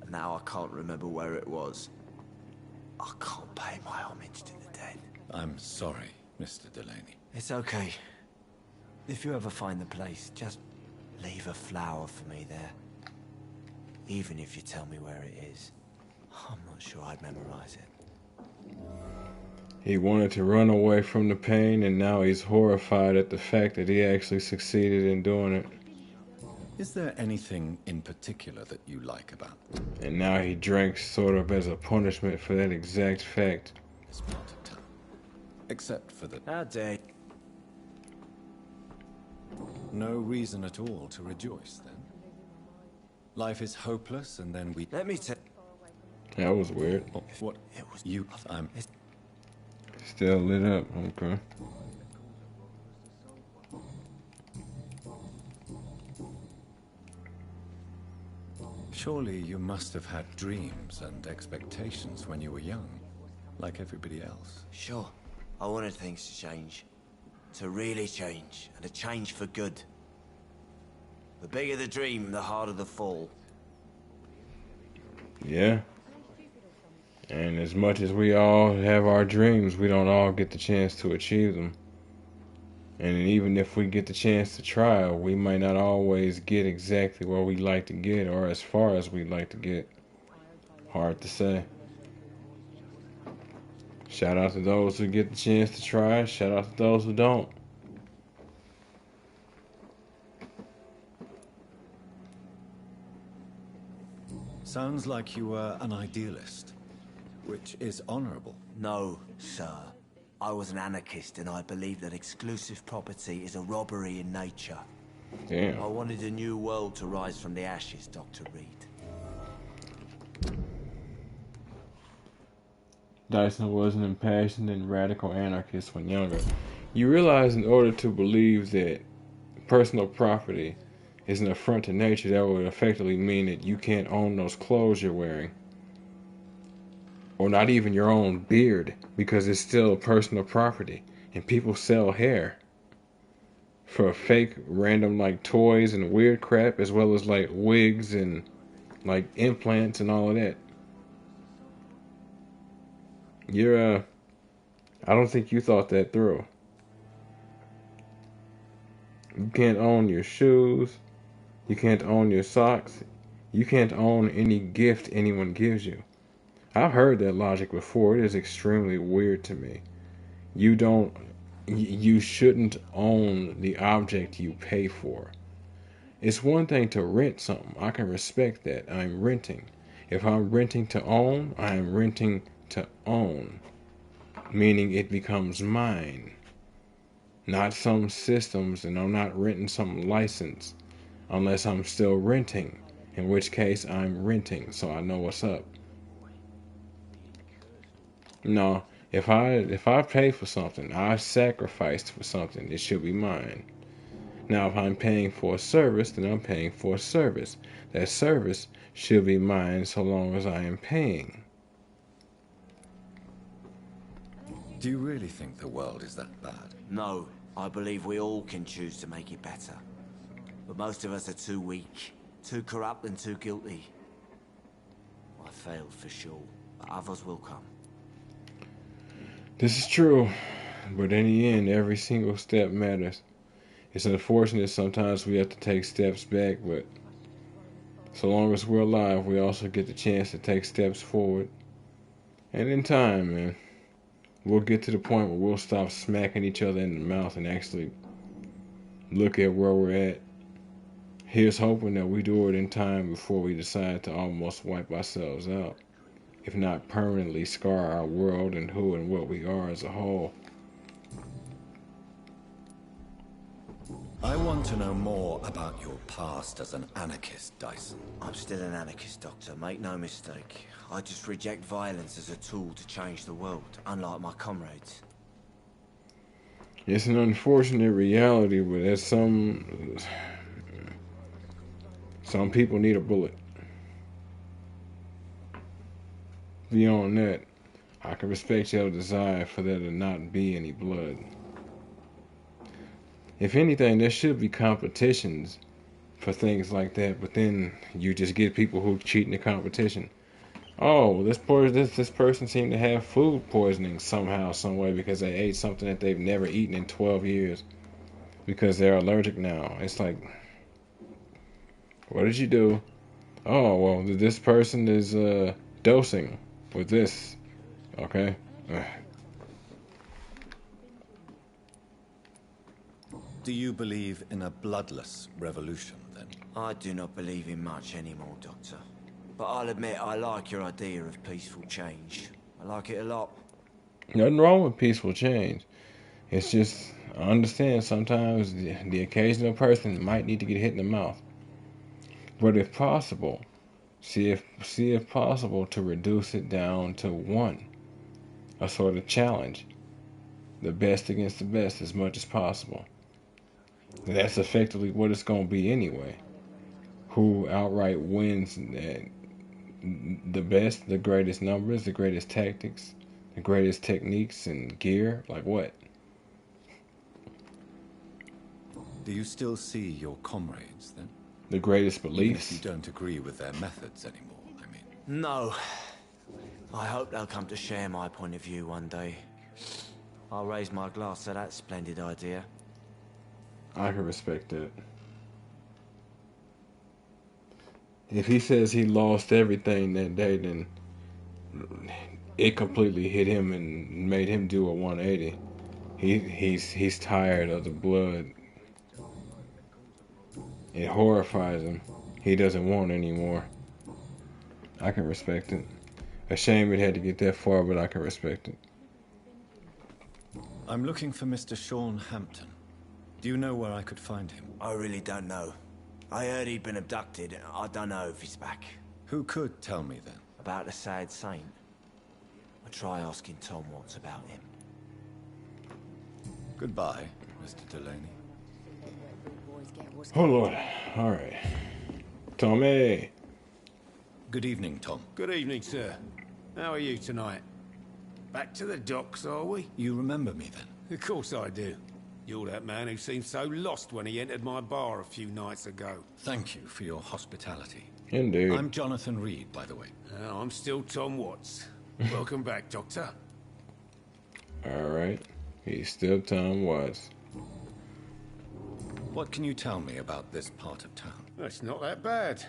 and now I can't remember where it was. I can't pay my homage to the dead. I'm sorry, Mr. Delaney. It's okay. If you ever find the place, just leave a flower for me there. Even if you tell me where it is. I'm not sure I'd memorize it. He wanted to run away from the pain, and now he's horrified at the fact that he actually succeeded in doing it. Is there anything in particular that you like about And now he drinks sort of as a punishment for that exact fact. this part of town? Except for the... How dare you? No reason at all to rejoice, then? Life is hopeless and then we... Let me tell... That was weird. Oh, what? It was... You... I'm... Still lit up. Okay. Surely you must have had dreams and expectations when you were young, like everybody else. Sure. I wanted things to change. To really change, and to change for good. The bigger the dream, the harder the fall. Yeah. And as much as we all have our dreams, we don't all get the chance to achieve them. And even if we get the chance to try, we might not always get exactly where we like to get or as far as we'd like to get. Hard to say. Shout out to those who get the chance to try. Shout out to those who don't. Sounds like you were an idealist, which is honorable. No, sir. I was an anarchist and I believe that exclusive property is a robbery in nature. Damn. I wanted a new world to rise from the ashes, Dr. Reed. Dyson was an impassioned and radical anarchist when younger. You realize in order to believe that personal property is an affront to nature, that would effectively mean that you can't own those clothes you're wearing. Or not even your own beard, because it's still personal property. And people sell hair for fake random like toys and weird crap, as well as like wigs and like implants and all of that. You're, I don't think you thought that through. You can't own your shoes. You can't own your socks. You can't own any gift anyone gives you. I've heard that logic before. It is extremely weird to me. You shouldn't own the object you pay for. It's one thing to rent something. I can respect that. I'm renting. If I'm renting to own, I am renting to own, meaning it becomes mine. Not some systems, and I'm not renting some license unless I'm still renting, in which case I'm renting, so I know what's up. No, if I pay for something, I sacrificed for something, it should be mine. Now, if I'm paying for a service, then I'm paying for a service. That service should be mine so long as I am paying. Do you really think the world is that bad? No, I believe we all can choose to make it better. But most of us are too weak, too corrupt and too guilty. I failed for sure, but others will come. This is true, but in the end, every single step matters. It's unfortunate sometimes we have to take steps back, but so long as we're alive, we also get the chance to take steps forward. And in time, man, we'll get to the point where we'll stop smacking each other in the mouth and actually look at where we're at. Here's hoping that we do it in time before we decide to almost wipe ourselves out, if not permanently scar our world and who and what we are as a whole. I want to know more about your past as an anarchist, Dyson. I'm still an anarchist, Doctor, make no mistake. I just reject violence as a tool to change the world, unlike my comrades. It's an unfortunate reality, but there's some people need a bullet. Beyond that, I can respect your desire for there to not be any blood. If anything, there should be competitions for things like that, but then you just get people who cheat in the competition. Oh, this person seemed to have food poisoning somehow, some way, because they ate something that they've never eaten in 12 years because they're allergic now. It's like, what did you do? Oh, well, this person is dosing with this. Okay. Do you believe in a bloodless revolution, then? I do not believe in much anymore, Doctor. But I'll admit I like your idea of peaceful change. I like it a lot. Nothing wrong with peaceful change. It's just, I understand sometimes the occasional person might need to get hit in the mouth. But if possible, see if possible to reduce it down to one. A sort of challenge. The best against the best as much as possible. That's effectively what it's going to be anyway. Who outright wins the best, the greatest numbers, the greatest tactics, the greatest techniques and gear? Like what? Do you still see your comrades, then? The greatest beliefs? Even if you don't agree with their methods anymore, I mean. No. I hope they'll come to share my point of view one day. I'll raise my glass to that splendid idea. I can respect that. If he says he lost everything that day, then it completely hit him and made him do a 180. He's tired of the blood. It horrifies him. He doesn't want any more. I can respect it. A shame it had to get that far, but I can respect it. I'm looking for Mr. Sean Hampton. Do you know where I could find him? I really don't know. I heard he'd been abducted. I don't know if he's back. Who could tell me then? About the sad saint. I'll try asking Tom Watts about him. Goodbye, Mr. Delaney. Oh Lord. Alright. Tommy. Good evening, Tom. Good evening, sir. How are you tonight? Back to the docks, are we? You remember me then? Of course I do. You're that man who seemed so lost when he entered my bar a few nights ago. Thank you for your hospitality. Indeed. I'm Jonathan Reed, by the way. I'm still Tom Watts. Welcome back, Doctor. Alright. He's still Tom Watts. What can you tell me about this part of town? It's not that bad.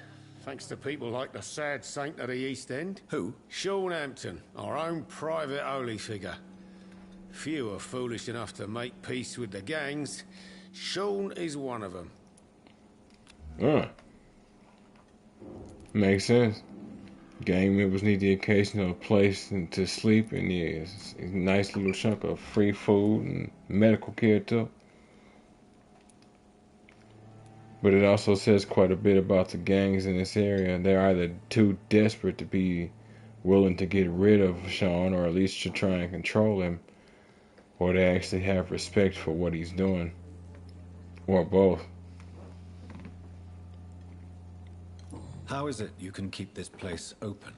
Thanks to people like the sad saint of the East End. Who? Sean Hampton, our own private holy figure. Few are foolish enough to make peace with the gangs. Sean is one of them. Makes sense. Gang members need the occasional place to sleep and a nice little chunk of free food and medical care too. But it also says quite a bit about the gangs in this area. They're either too desperate to be willing to get rid of Sean, or at least to try and control him, or they actually have respect for what he's doing, or both. How is it you can keep this place open?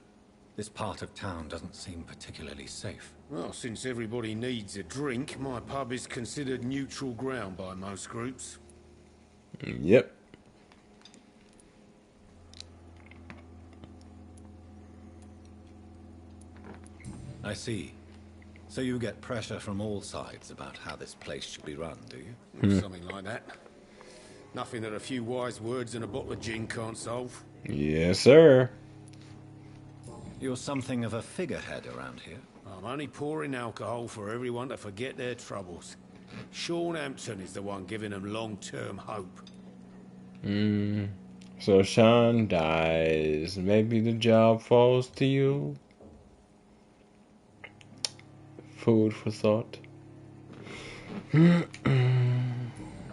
This part of town doesn't seem particularly safe. Well, since everybody needs a drink, my pub is considered neutral ground by most groups. Yep. I see. So you get pressure from all sides about how this place should be run, do you? Something like that. Nothing that a few wise words and a bottle of gin can't solve. Yes, sir. You're something of a figurehead around here. I'm only pouring alcohol for everyone to forget their troubles. Sean Hampton is the one giving them long-term hope. So Sean dies. Maybe the job falls to you. Food for thought.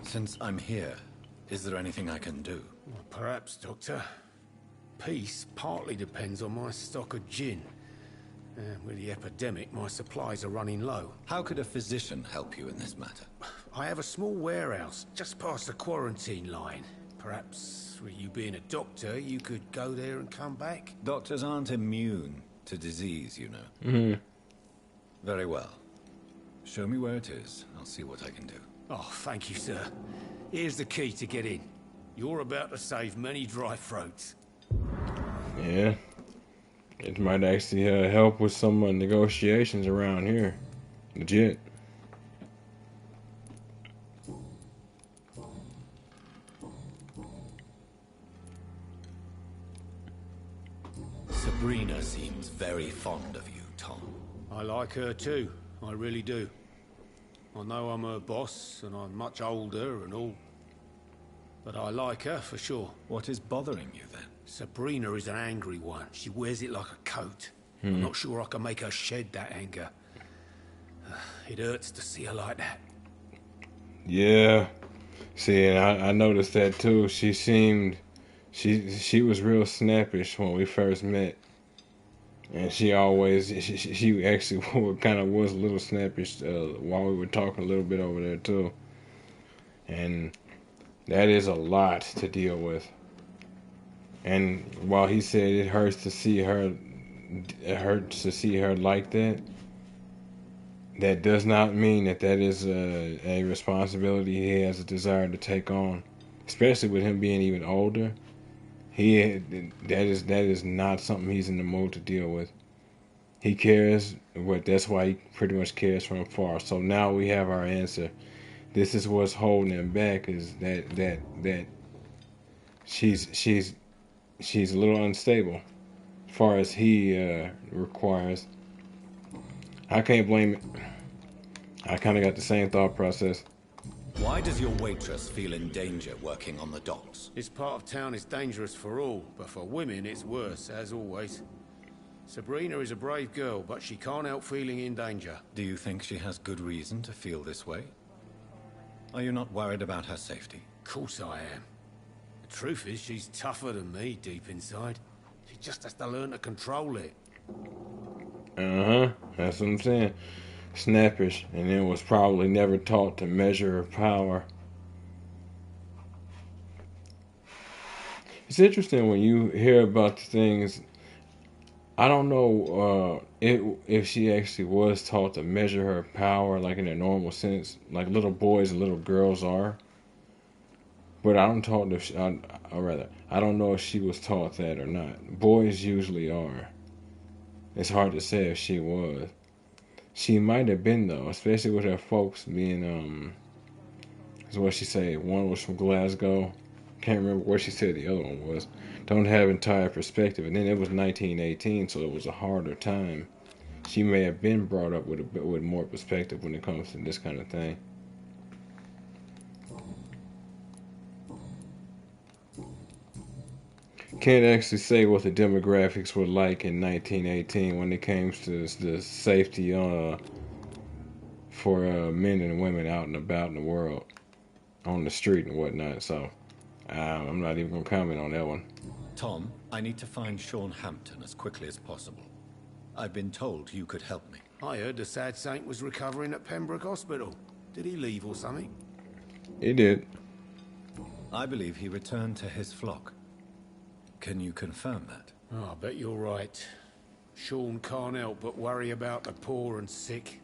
Since I'm here, is there anything I can do? Well, perhaps, Doctor. Peace partly depends on my stock of gin. With the epidemic, my supplies are running low. How could a physician help you in this matter? I have a small warehouse just past the quarantine line. Perhaps, with you being a doctor, you could go there and come back? Doctors aren't immune to disease, you know. Very well. Show me where it is. I'll see what I can do. Oh, thank you, sir. Here's the key to get in. You're about to save many dry throats. Yeah. It might actually help with some negotiations around here. Legit. Sabrina seems very fond of you, Tom. I like her too. I really do. I know I'm her boss, and I'm much older and all. But I like her for sure. What is bothering you then? Sabrina is an angry one. She wears it like a coat. I'm not sure I can make her shed that anger. It hurts to see her like that. Yeah. See, and I noticed that too. She seemed... She was real snappish when we first met. And she always... She actually kind of was a little snappish while we were talking a little bit over there too. And that is a lot to deal with. And while he said it hurts to see her like that, that does not mean that is a responsibility he has a desire to take on, especially with him being even older. That is not something he's in the mood to deal with. He cares, but that's why he pretty much cares from afar. So now we have our answer. This is what's holding him back, is that she's a little unstable as far as he requires. I can't blame it. I kind of got the same thought process. Why does your waitress feel in danger working on the docks? This part of town is dangerous for all, but for women it's worse, as always. Sabrina is a brave girl, but she can't help feeling in danger. Do you think she has good reason to feel this way? Are you not worried about her safety? Of course I am. The truth is, she's tougher than me deep inside. She just has to learn to control it. That's what I'm saying. Snappish, and then was probably never taught to measure her power. It's interesting when you hear about the things. I don't know if she actually was taught to measure her power, like in a normal sense, like little boys and little girls are. But I don't know if she was taught that or not. Boys usually are. It's hard to say if she was. She might have been though, especially with her folks being is what she said. One was from Glasgow. Can't remember where she said the other one was. Don't have entire perspective. And then it was 1918, so it was a harder time. She may have been brought up with a bit with more perspective when it comes to this kind of thing. Can't actually say what the demographics were like in 1918 when it came to the safety for men and women out and about in the world, on the street and whatnot. So I'm not even gonna comment on that one. Tom, I need to find Sean Hampton as quickly as possible. I've been told you could help me. I heard the sad saint was recovering at Pembroke Hospital. Did he leave or something? He did. I believe he returned to his flock. Can you confirm that? Oh, I bet you're right. Sean can't help but worry about the poor and sick.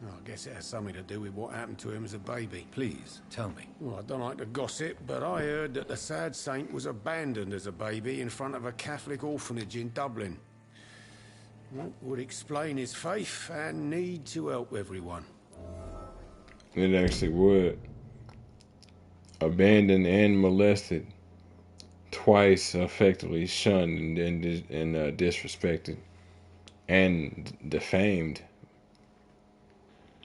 Oh, I guess it has something to do with what happened to him as a baby. Please, tell me. Well, I don't like to gossip, but I heard that the sad saint was abandoned as a baby in front of a Catholic orphanage in Dublin. That would explain his faith and need to help everyone. It actually would. Abandoned and molested. Twice effectively shunned and disrespected. And defamed.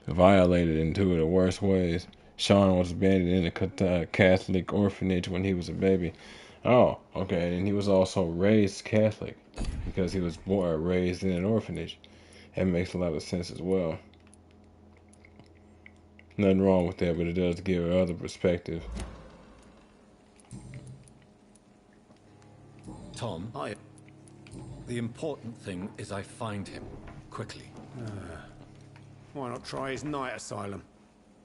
Violated in two of the worst ways. Sean was abandoned in a Catholic orphanage when he was a baby. Oh, okay. And he was also raised Catholic because he was raised in an orphanage. That makes a lot of sense as well. Nothing wrong with that, but it does give other perspective. Tom, the important thing is I find him quickly. Why not try his night asylum?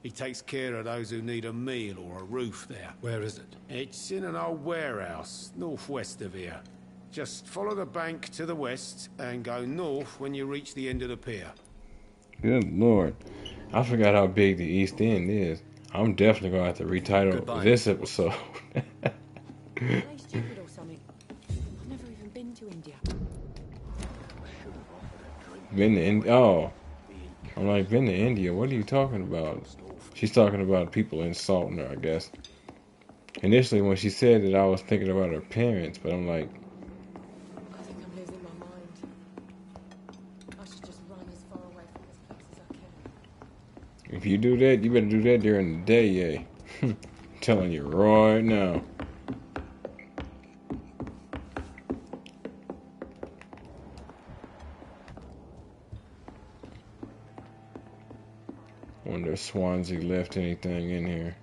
He takes care of those who need a meal or a roof there. Where is it? It's in an old warehouse, northwest of here. Just follow the bank to the west and go north when you reach the end of the pier. Good Lord. I forgot how big the East End is. I'm definitely going to have to retitle this episode. Are they stupid or something? I've never even been to India. Been to India? Oh. I'm like, been to India? What are you talking about? She's talking about people insulting her, I guess. Initially, when she said that, I was thinking about her parents, but I'm like... I think I'm losing my mind. I should just run as far away from this place as I can. If you do that, you better do that during the day, yeah. I'm telling you right now. Wonder if Swansea left anything in here.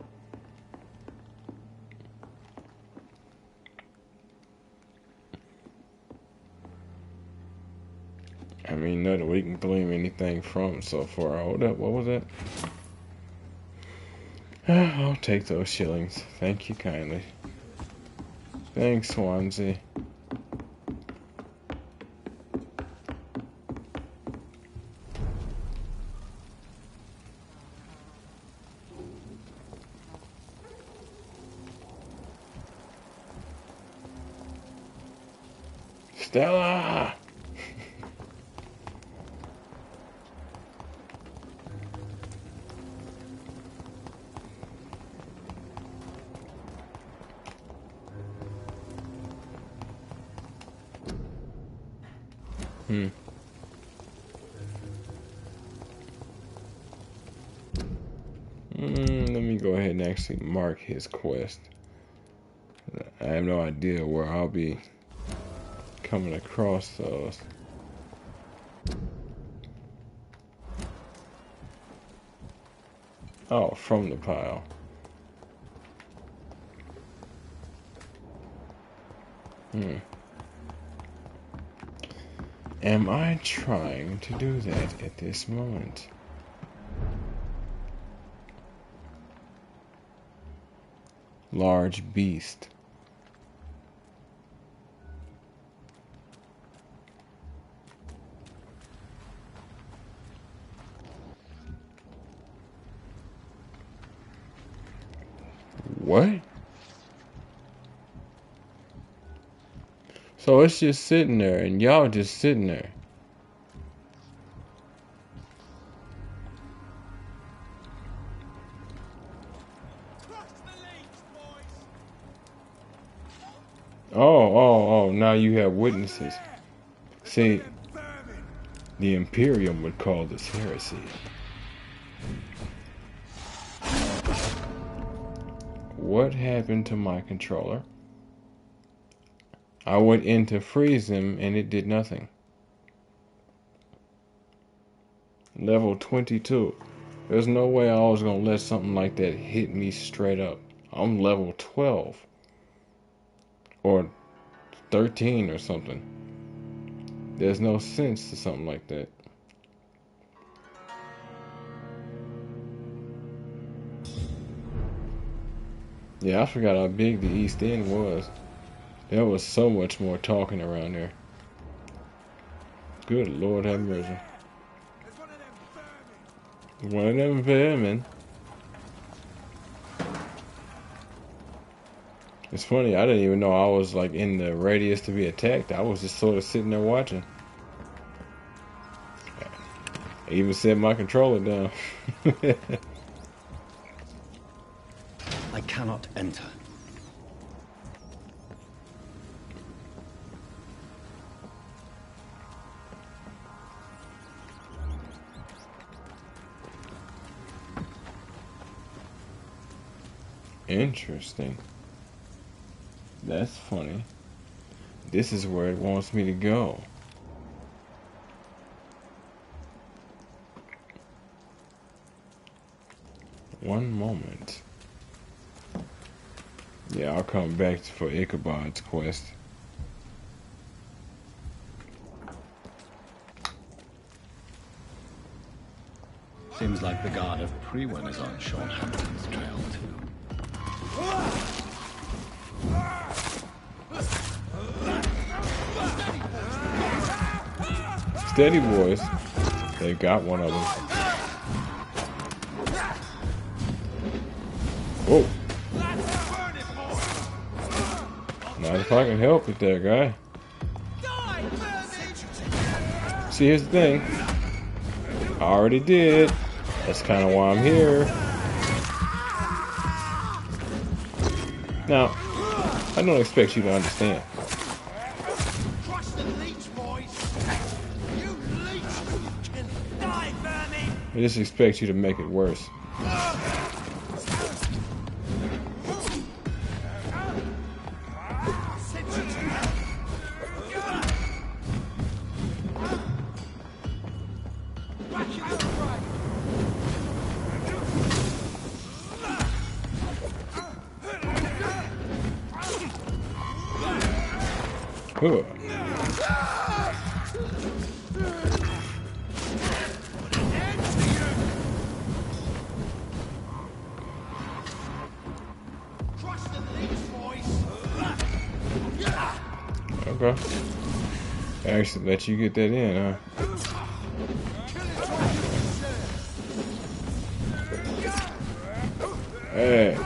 I mean, nothing we can glean anything from so far. Hold up, what was that? I'll take those shillings. Thank you kindly. Thanks, Swansea. Stella! Let me go ahead and actually mark his quest. I have no idea where I'll be coming across those. Oh, from the pile. Am I trying to do that at this moment? Large beast. What? So it's just sitting there and y'all just sitting there. Oh, now you have witnesses. See, the Imperium would call this heresy. What happened to my controller? I went in to freeze him and it did nothing. Level 22. There's no way I was going to let something like that hit me straight up. I'm level 12. Or 13 or something. There's no sense to something like that. Yeah, I forgot how big the East End was. There was so much more talking around there. Good Lord have mercy. One of them vermin. It's funny, I didn't even know I was like in the radius to be attacked. I was just sort of sitting there watching. I even set my controller down. I cannot enter. Interesting. That's funny. This is where it wants me to go. One moment. Yeah, I'll come back for Ichabod's quest. Seems like the guard of Prewen is on Sean Hampton's trail too. Steady, boys. They got one of them. Whoa. Not if I can help it there, guy. See, here's the thing. I already did. That's kind of why I'm here. Now, I don't expect you to understand. I just expect you to make it worse. Ooh. Okay. I actually let you get that in, huh? Hey.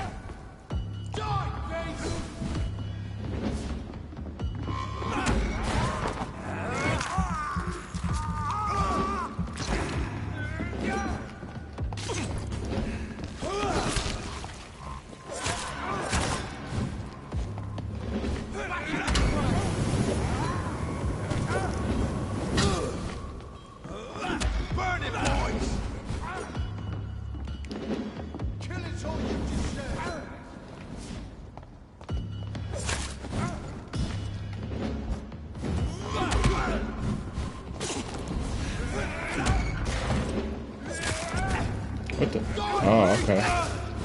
What the? Oh, okay.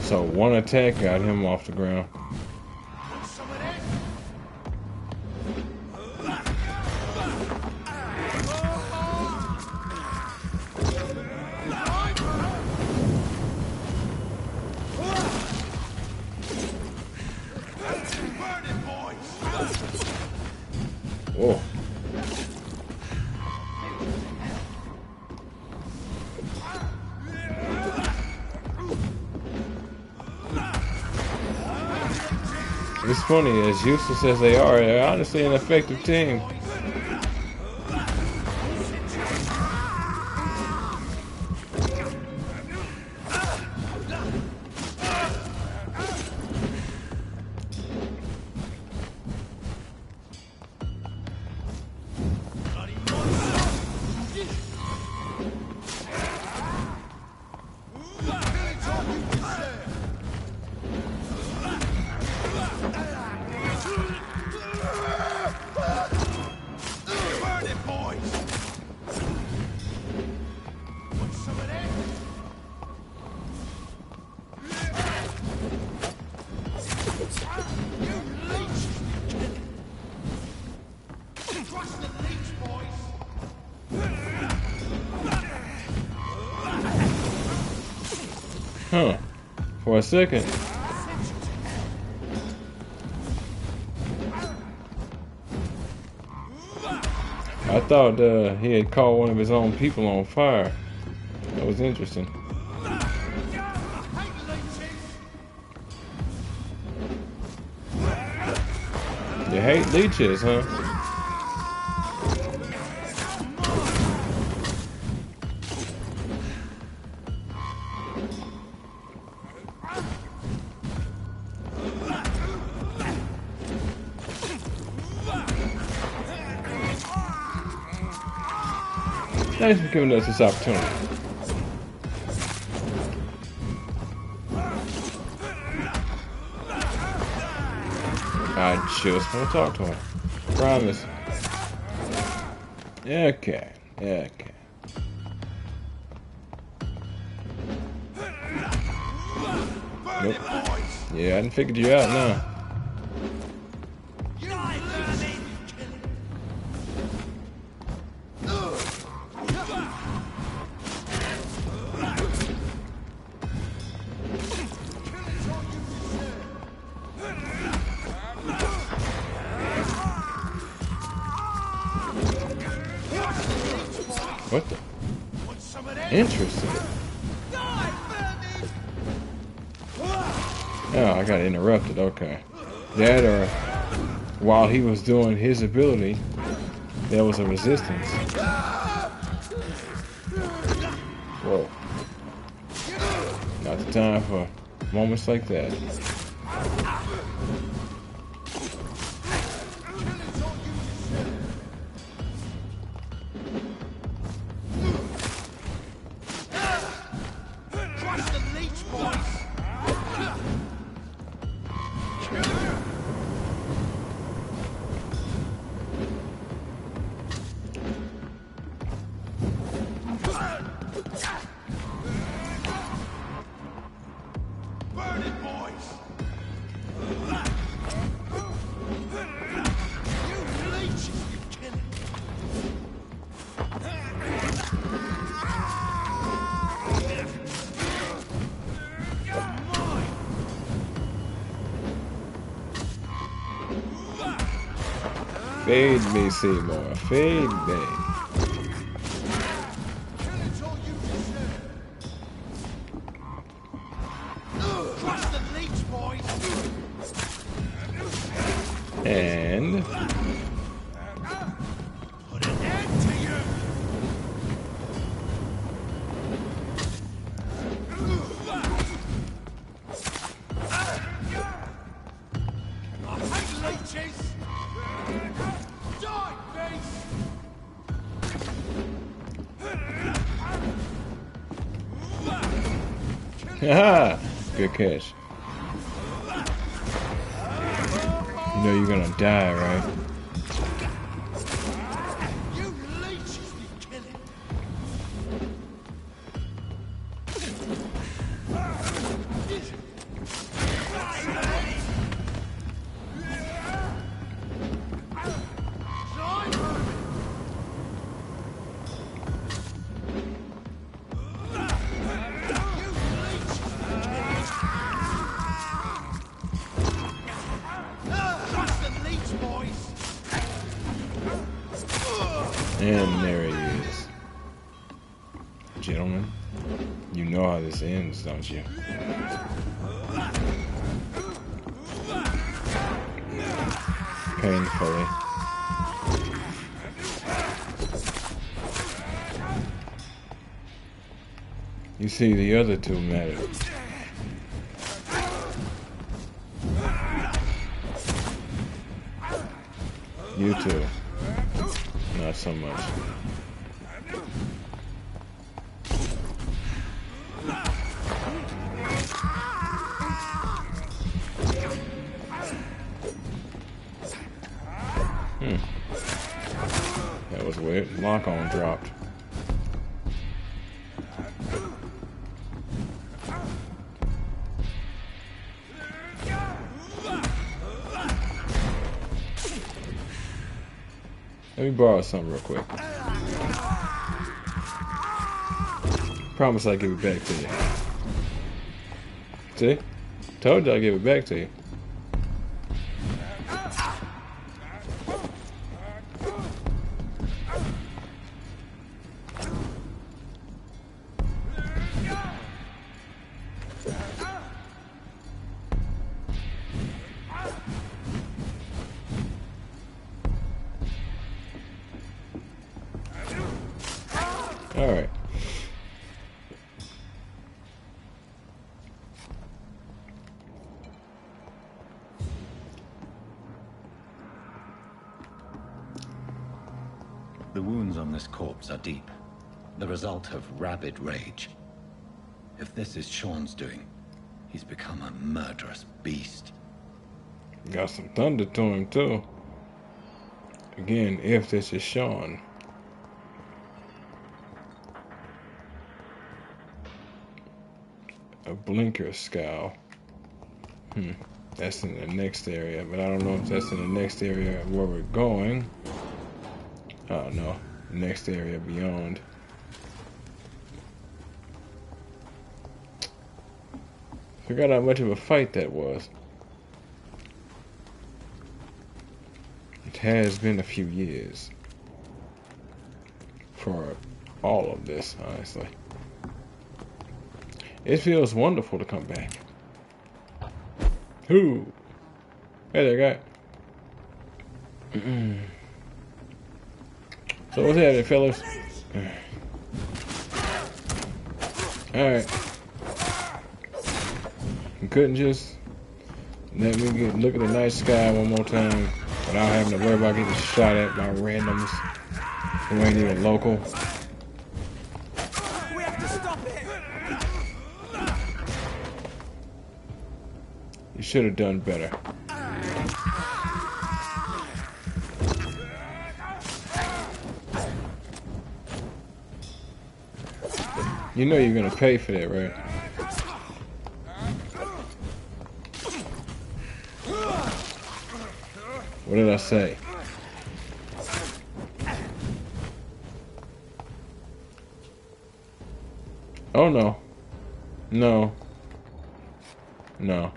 So one attack got him off the ground. Whoa. It's funny, as useless as they are, they're honestly an effective team. Huh. For a second. I thought he had caught one of his own people on fire. That was interesting. You hate leeches, huh? Thanks for giving us this opportunity. I just want to talk to him. Promise. Okay. Okay. Nope. Yeah, I done figured you out now. What the? Interesting. Oh, I got interrupted. Okay. That or while he was doing his ability, there was a resistance. Whoa. Not the time for moments like that. Fade me, Seymour. Fade me. And put an end to you. I hate leeches. Die, beast. haha, good catch. You know you're gonna die, right? And there he is. Gentlemen, you know how this ends, don't you? Painfully. You see, the other two matter. You two. Not so much. That was weird. Lock on dropped. Let me borrow something real quick. Promise I'll give it back to you. See? Told you I'd give it back to you. All right. The wounds on this corpse are deep, the result of rabid rage. If this is Sean's doing, he's become a murderous beast. Got some thunder to him too. Again, if this is Sean. A blinker scowl. That's in the next area, but I don't know if that's in the next area where we're going. Oh no, next area beyond. Forgot how much of a fight that was. It has been a few years for all of this, honestly. It feels wonderful to come back. Who? Hey there, guy. So what's happening, fellas? Alright. You couldn't just let me look at the night sky one more time without having to worry about getting shot at by randoms who ain't even local. We have to stop it! You should have done better. You know you're gonna pay for that, right? What did I say? Oh no. No. No.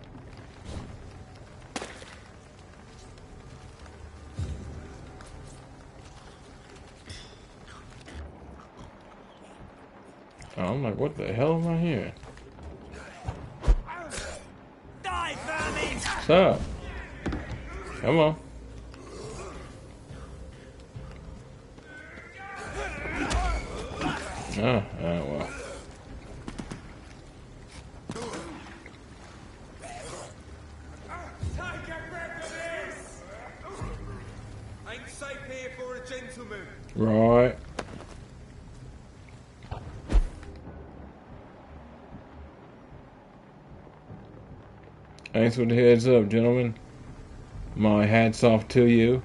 I'm like, what the hell am I hearing? Die, vermin! What's up? Come on. Well. Take a breath of this! Ain't safe here for a gentleman. Right. Thanks for the heads up, gentlemen. My hat's off to you.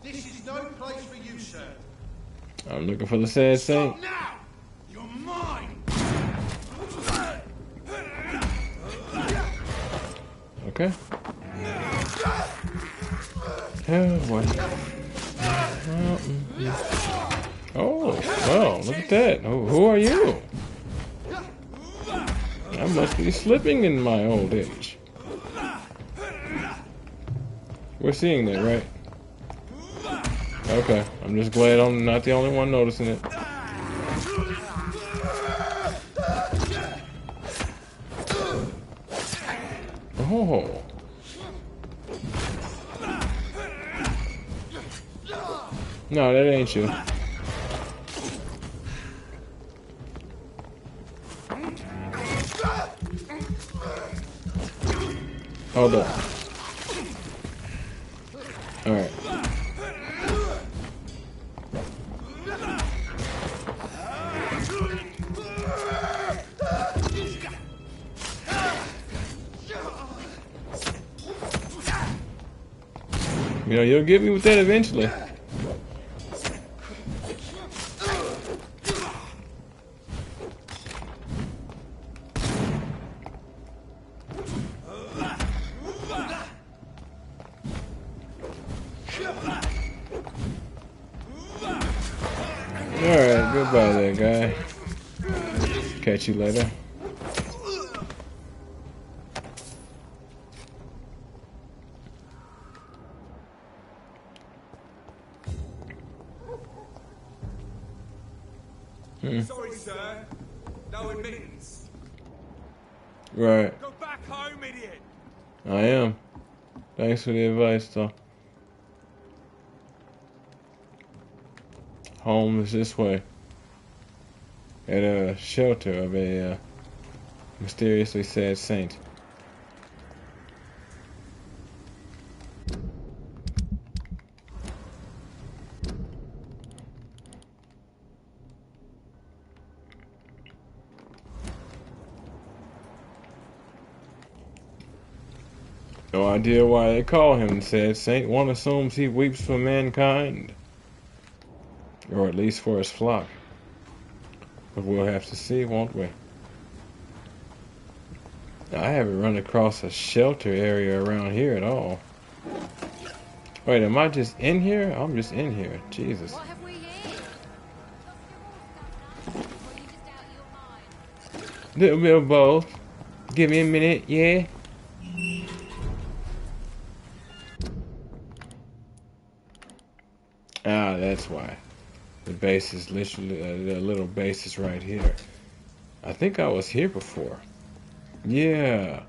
This is no place for you, sir. I'm looking for the sad saint. Stop now! You're mine! Okay. Oh boy. Oh, well, look at that. Who are you? I must be slipping in my old age. We're seeing that, right? Okay, I'm just glad I'm not the only one noticing it. Oh. No, that ain't you. Hold up. Alright. You know, you'll get me with that eventually. Goodbye there, guy. Catch you later. Sorry, sir. No admittance. Right. Go back home, idiot. I am. Thanks for the advice, though. Home is this way. At a shelter of a mysteriously sad saint. No idea why they call him said saint. One assumes he weeps for mankind. Or at least for his flock. But we'll have to see, won't we? I haven't run across a shelter area around here at all. Wait, am I just in here? I'm just in here. Jesus. What have we here? Little bit of both. Give me a minute, yeah? Ah, that's why. The base is literally, the little base is right here. I think I was here before. Yeah.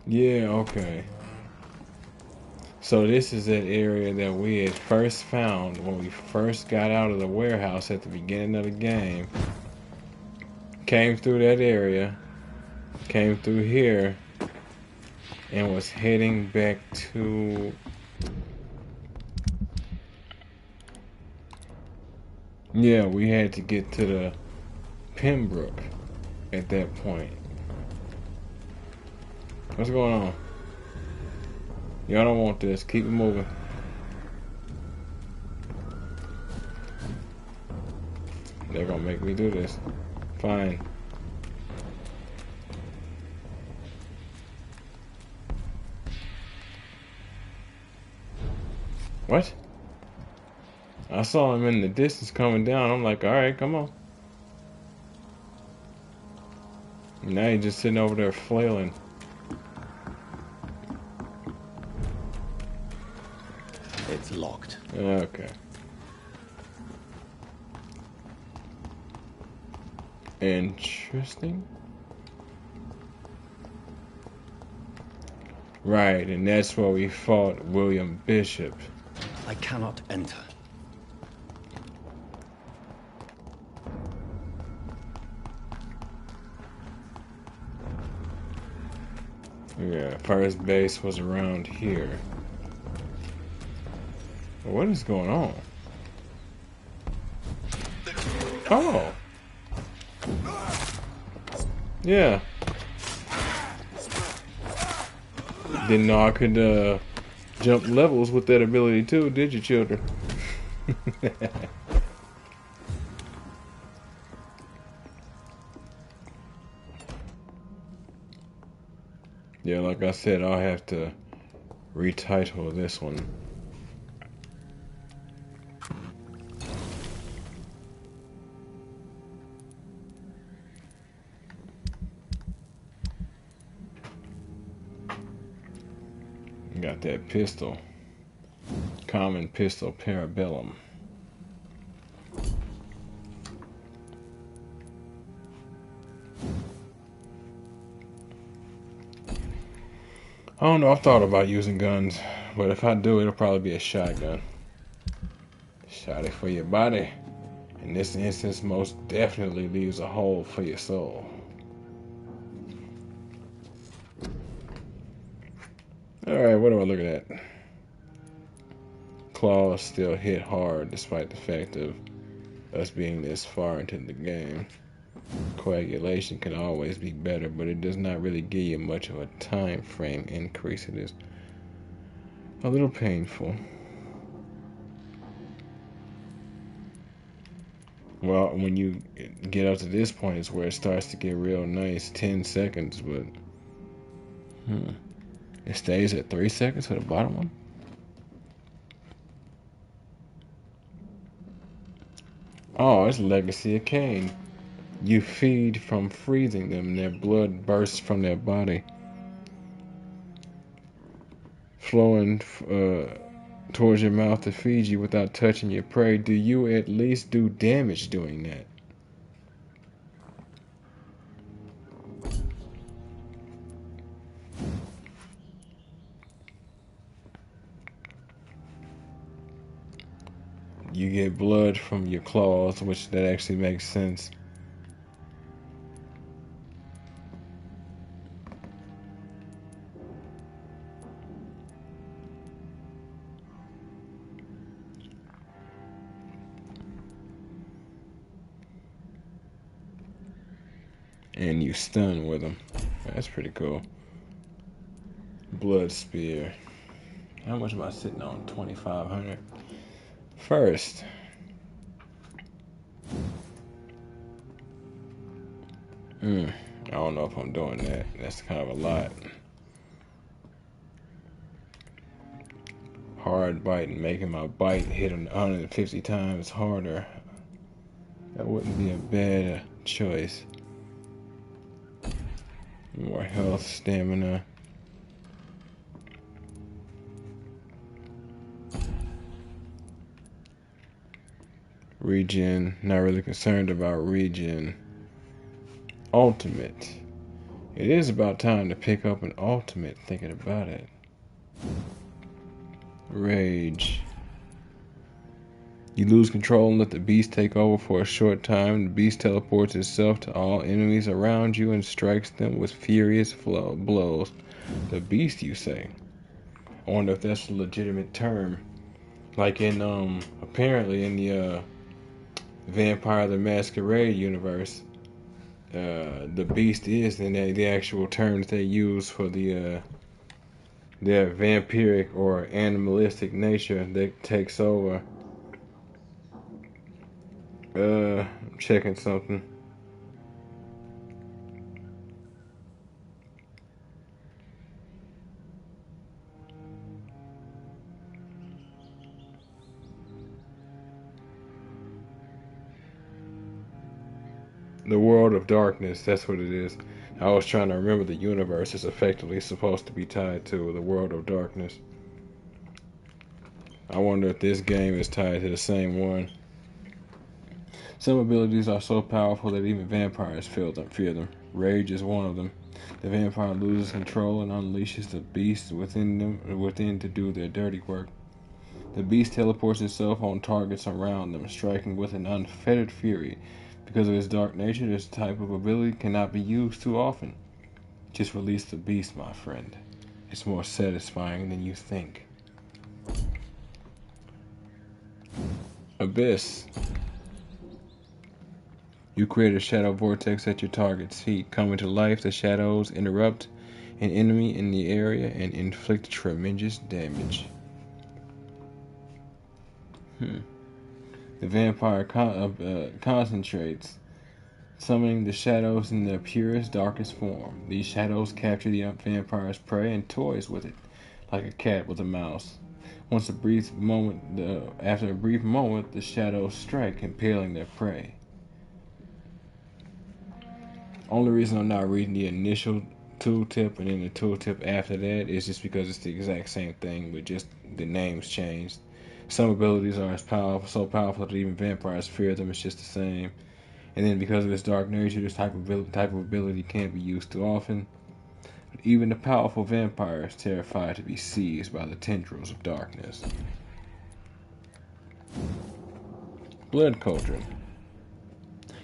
Yeah, okay. So this is that area that we had first found when we first got out of the warehouse at the beginning of the game. Came through that area. Came through here. And was heading back to... Yeah, we had to get to the Pembroke at that point. What's going on? Y'all don't want this. Keep it moving. They're gonna make me do this. Fine. What? I saw him in the distance coming down. I'm like, alright, come on. Now he's just sitting over there flailing. It's locked. Okay. Interesting. Right, and that's where we fought William Bishop. I cannot enter. Yeah, first base was around here. What is going on? Oh. Yeah. Didn't know I could jump levels with that ability too, did you, children? Yeah, like I said, I'll have to retitle this one. Got that pistol. Common pistol parabellum. I don't know, I've thought about using guns, but if I do, it'll probably be a shotgun. Shot it for your body. In this instance, most definitely leaves a hole for your soul. Alright, what am I looking at? Claws still hit hard despite the fact of us being this far into the game. Coagulation can always be better, but it does not really give you much of a time frame increase. It is a little painful. Well, when you get up to this point is where it starts to get real nice. 10 seconds, but it stays at 3 seconds for the bottom one. Oh, it's Legacy of Cain. You feed from freezing them, and their blood bursts from their body, flowing towards your mouth to feed you without touching your prey. Do you at least do damage doing that? You get blood from your claws, which that actually makes sense. And you stun with them. That's pretty cool. Blood spear. How much am I sitting on? 2,500. First, I don't know if I'm doing that. That's kind of a lot. Hard bite and making my bite hit 150 times harder. That wouldn't be a bad choice. More health, stamina. Regen. Not really concerned about regen. Ultimate. It is about time to pick up an ultimate, thinking about it. Rage. You lose control and let the beast take over for a short time. The beast teleports itself to all enemies around you and strikes them with furious blows. The beast, you say? I wonder if that's a legitimate term. Like in, apparently in the Vampire the Masquerade universe, the beast is the actual term that they use for their vampiric or animalistic nature that takes over. I'm checking something. The world of darkness, that's what it is. I was trying to remember the universe is effectively supposed to be tied to the world of darkness. I wonder if this game is tied to the same one. Some abilities are so powerful that even vampires fear them. Rage is one of them. The vampire loses control and unleashes the beast within to do their dirty work. The beast teleports itself on targets around them, striking with an unfettered fury. Because of its dark nature, this type of ability cannot be used too often. Just release the beast, my friend. It's more satisfying than you think. Abyss. You create a shadow vortex at your target's feet. Coming to life, the shadows interrupt an enemy in the area and inflict tremendous damage. The vampire concentrates, summoning the shadows in their purest, darkest form. These shadows capture the vampire's prey and toys with it, like a cat with a mouse. After a brief moment, the shadows strike, impaling their prey. Only reason I'm not reading the initial tooltip and then the tooltip after that is just because it's the exact same thing, but just the names changed. Some abilities are so powerful that even vampires fear them. It's just the same. And then because of its dark nature, this type of ability can't be used too often. But even the powerful vampire is terrified to be seized by the tendrils of darkness. Blood cauldron.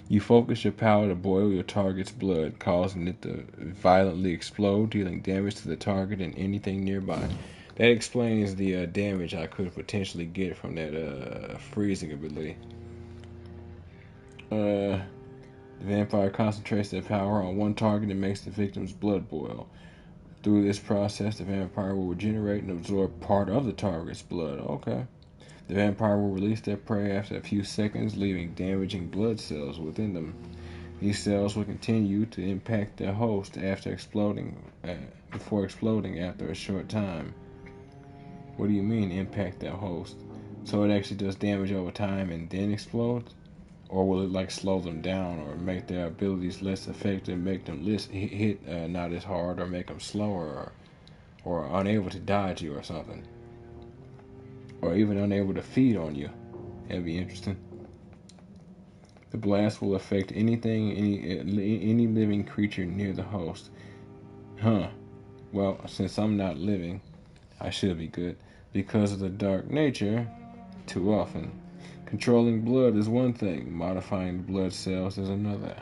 You focus your power to boil your target's blood, causing it to violently explode, dealing damage to the target and anything nearby. That explains the damage I could potentially get from that freezing ability. The vampire concentrates their power on one target and makes the victim's blood boil. Through this process, the vampire will regenerate and absorb part of the target's blood. Okay. The vampire will release their prey after a few seconds, leaving damaging blood cells within them. These cells will continue to impact their host before exploding after a short time. What do you mean, impact their host? So it actually does damage over time and then explodes? or will it like slow them down or make their abilities less effective, make them hit not as hard, or make them slower, or unable to dodge you or something, or even unable to feed on you? That'd be interesting. The blast will affect anything, any living creature near the host. Huh. Well, since I'm not living, I should be good. Because of the dark nature, too often. Controlling blood is one thing, modifying the blood cells is another.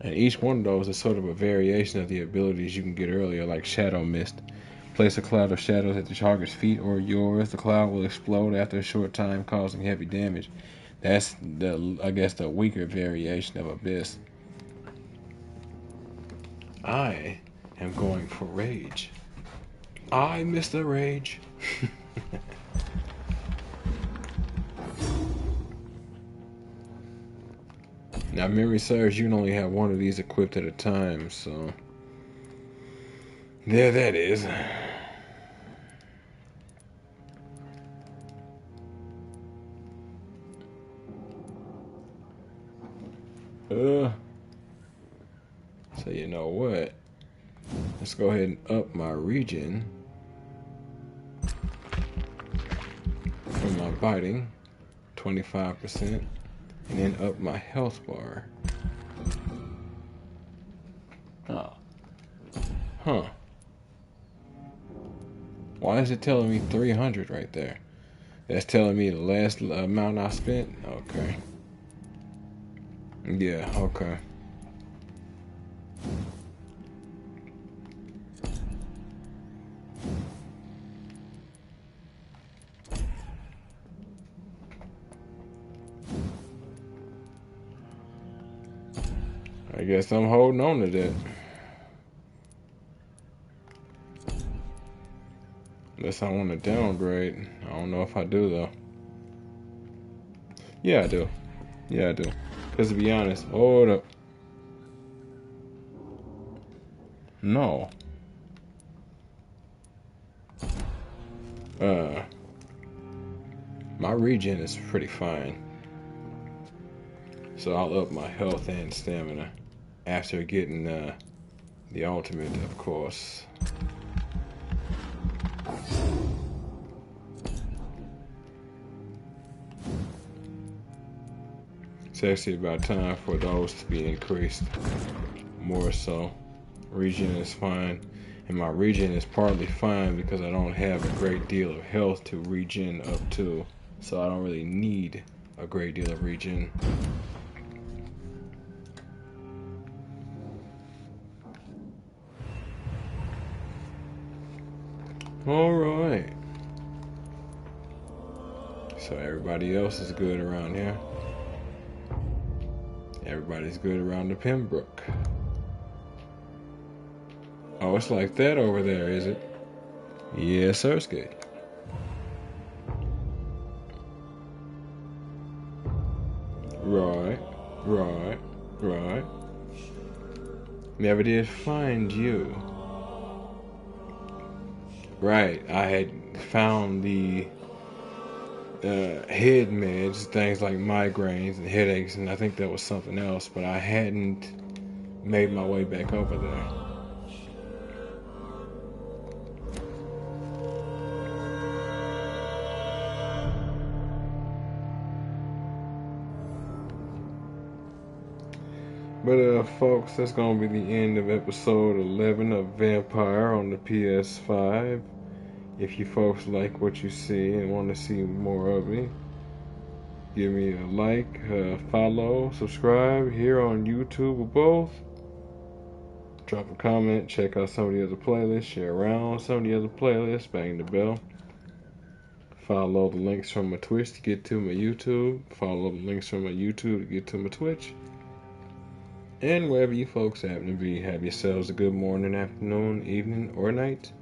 And each one of those is sort of a variation of the abilities you can get earlier, like Shadow Mist. Place a cloud of shadows at the target's feet or yours. The cloud will explode after a short time, causing heavy damage. That's the weaker variation of Abyss. I am going for Rage. I miss the Rage. Now, memory serves, you can only have one of these equipped at a time, so there that is. So you know what? Let's go ahead and up my regen from my biting, 25%. And then up my health bar. Oh. Huh. Why is it telling me 300 right there? That's telling me the last amount I spent? Okay. Yeah, okay. I guess I'm holding on to that. Unless I want to downgrade. I don't know if I do, though. Yeah, I do. Yeah, I do. Because to be honest, hold up. No. My regen is pretty fine. So I'll up my health and stamina after getting the ultimate, of course. It's actually about time for those to be increased more so. Regen is fine, and my regen is partly fine because I don't have a great deal of health to regen up to, so I don't really need a great deal of regen. Alright. So everybody else is good around here. Everybody's good around the Pembroke. Oh, it's like that over there, is it? Yes, Sirski. Right. Never did find you. Right, I had found the head meds, things like migraines and headaches, and I think that was something else, but I hadn't made my way back over there. But folks, that's gonna be the end of episode 11 of Vampyr on the PS5. If you folks like what you see and want to see more of me, give me a like, follow, subscribe here on YouTube or both. Drop a comment, check out some of the other playlists, share around some of the other playlists, bang the bell. Follow the links from my Twitch to get to my YouTube. Follow the links from my YouTube to get to my Twitch. And wherever you folks happen to be, have yourselves a good morning, afternoon, evening, or night.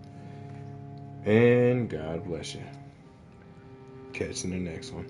And God bless you. Catch you in the next one.